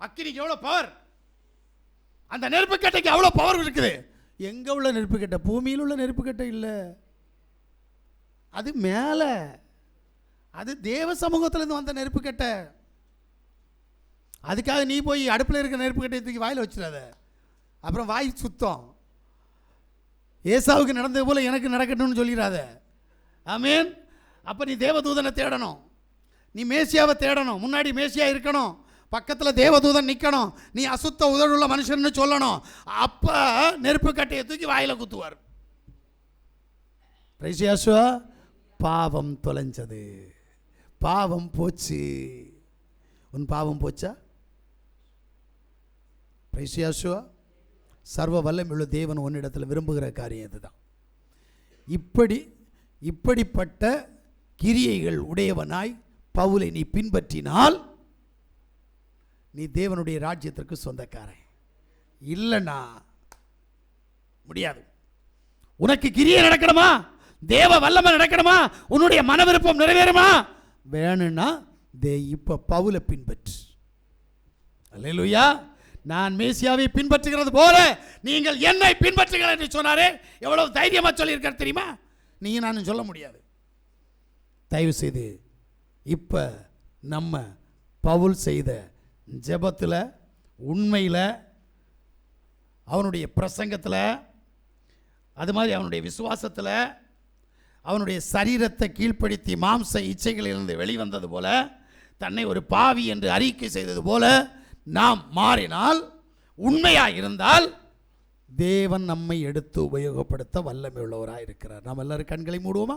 அக்கினிக்கு எவ்வளவு பவர், அந்த நெருப்பு கட்டைக்கு அவ்வளவு பவர் இருக்குது. எங்க உள்ள நெருப்பு கட்டை? பூமியில் உள்ள நெருப்பு கட்டை இல்லை, அது மேல, அது தேவ சமூகத்திலிருந்து வந்த நெருப்பு கட்டை. அதுக்காக நீ போய் அடுப்பில் இருக்கிற நெருப்பு கட்டையை தூக்கி வாயில் வச்சிடாத, அப்புறம் வாய் சுத்தம். ஏசாவுக்கு நடந்தது போல எனக்கு நடக்கட்டும்னு சொல்லிடாத. ஆமீன். அப்போ நீ தேவதூதனை தேடணும், நீ மேசியாவை தேடணும், முன்னாடி மேசியா இருக்கணும், பக்கத்தில் தேவதூதன் நிற்கணும், நீ அசுத்த உதடுள்ள மனுஷன்னு சொல்லணும். அப்போ நெருப்பு கட்டையை தூக்கி வாயில் குத்துவார். பிரைசியாசுவா, பாவம் தொலைஞ்சது, பாவம் போச்சு. உன் பாவம் போச்சா? பிரைசியாசுவா, சர்வ வல்லமையுள்ள தேவன் உன்னிடத்தில் விரும்புகிற காரியம் இதுதான். இப்படிப்பட்ட கிரியைகள் உடையவனாய் பவுலை நீ பின்பற்றினால் நீ தேவனுடைய ராஜ்யத்திற்கு சொந்தக்காரன். இல்லைன்னா முடியாது. உனக்கு கிரியை நடக்கணுமா, தேவ வல்லமை நடக்கணுமா, உன்னுடைய மன விருப்பம் நிறைவேறுமா, வேணும்னா இப்ப பவுலை பின்பற்று. அல்லேலூயா. நான் மேசியாவை பின்பற்றுகிறது போல நீங்கள் என்னை பின்பற்றுங்கள் என்று சொன்னாரே, எவ்வளவு தைரியமா சொல்லியிருக்கார் தெரியுமா? நீங்க நானும் சொல்ல முடியாது. தயவு செய்து இப்ப நம்ம பவுல் செய்த ஜெபத்தில், உண்மையில், அவனுடைய பிரசங்கத்தில், அது மாதிரி அவனுடைய விசுவாசத்தில், அவனுடைய சரீரத்தை கீழ்ப்படுத்தி மாம்ச இச்சைகளிலிருந்து வெளிவந்தது போல, தன்னை ஒரு பாவி என்று அறிக்கை செய்தது போல நாம் மாறினால், உண்மையாக இருந்தால், தேவன் நம்மை எடுத்து உபயோகப்படுத்த வல்லமை உள்ளவராக இருக்கிறார். நாம் எல்லாரும் கண்களை மூடுவோமா?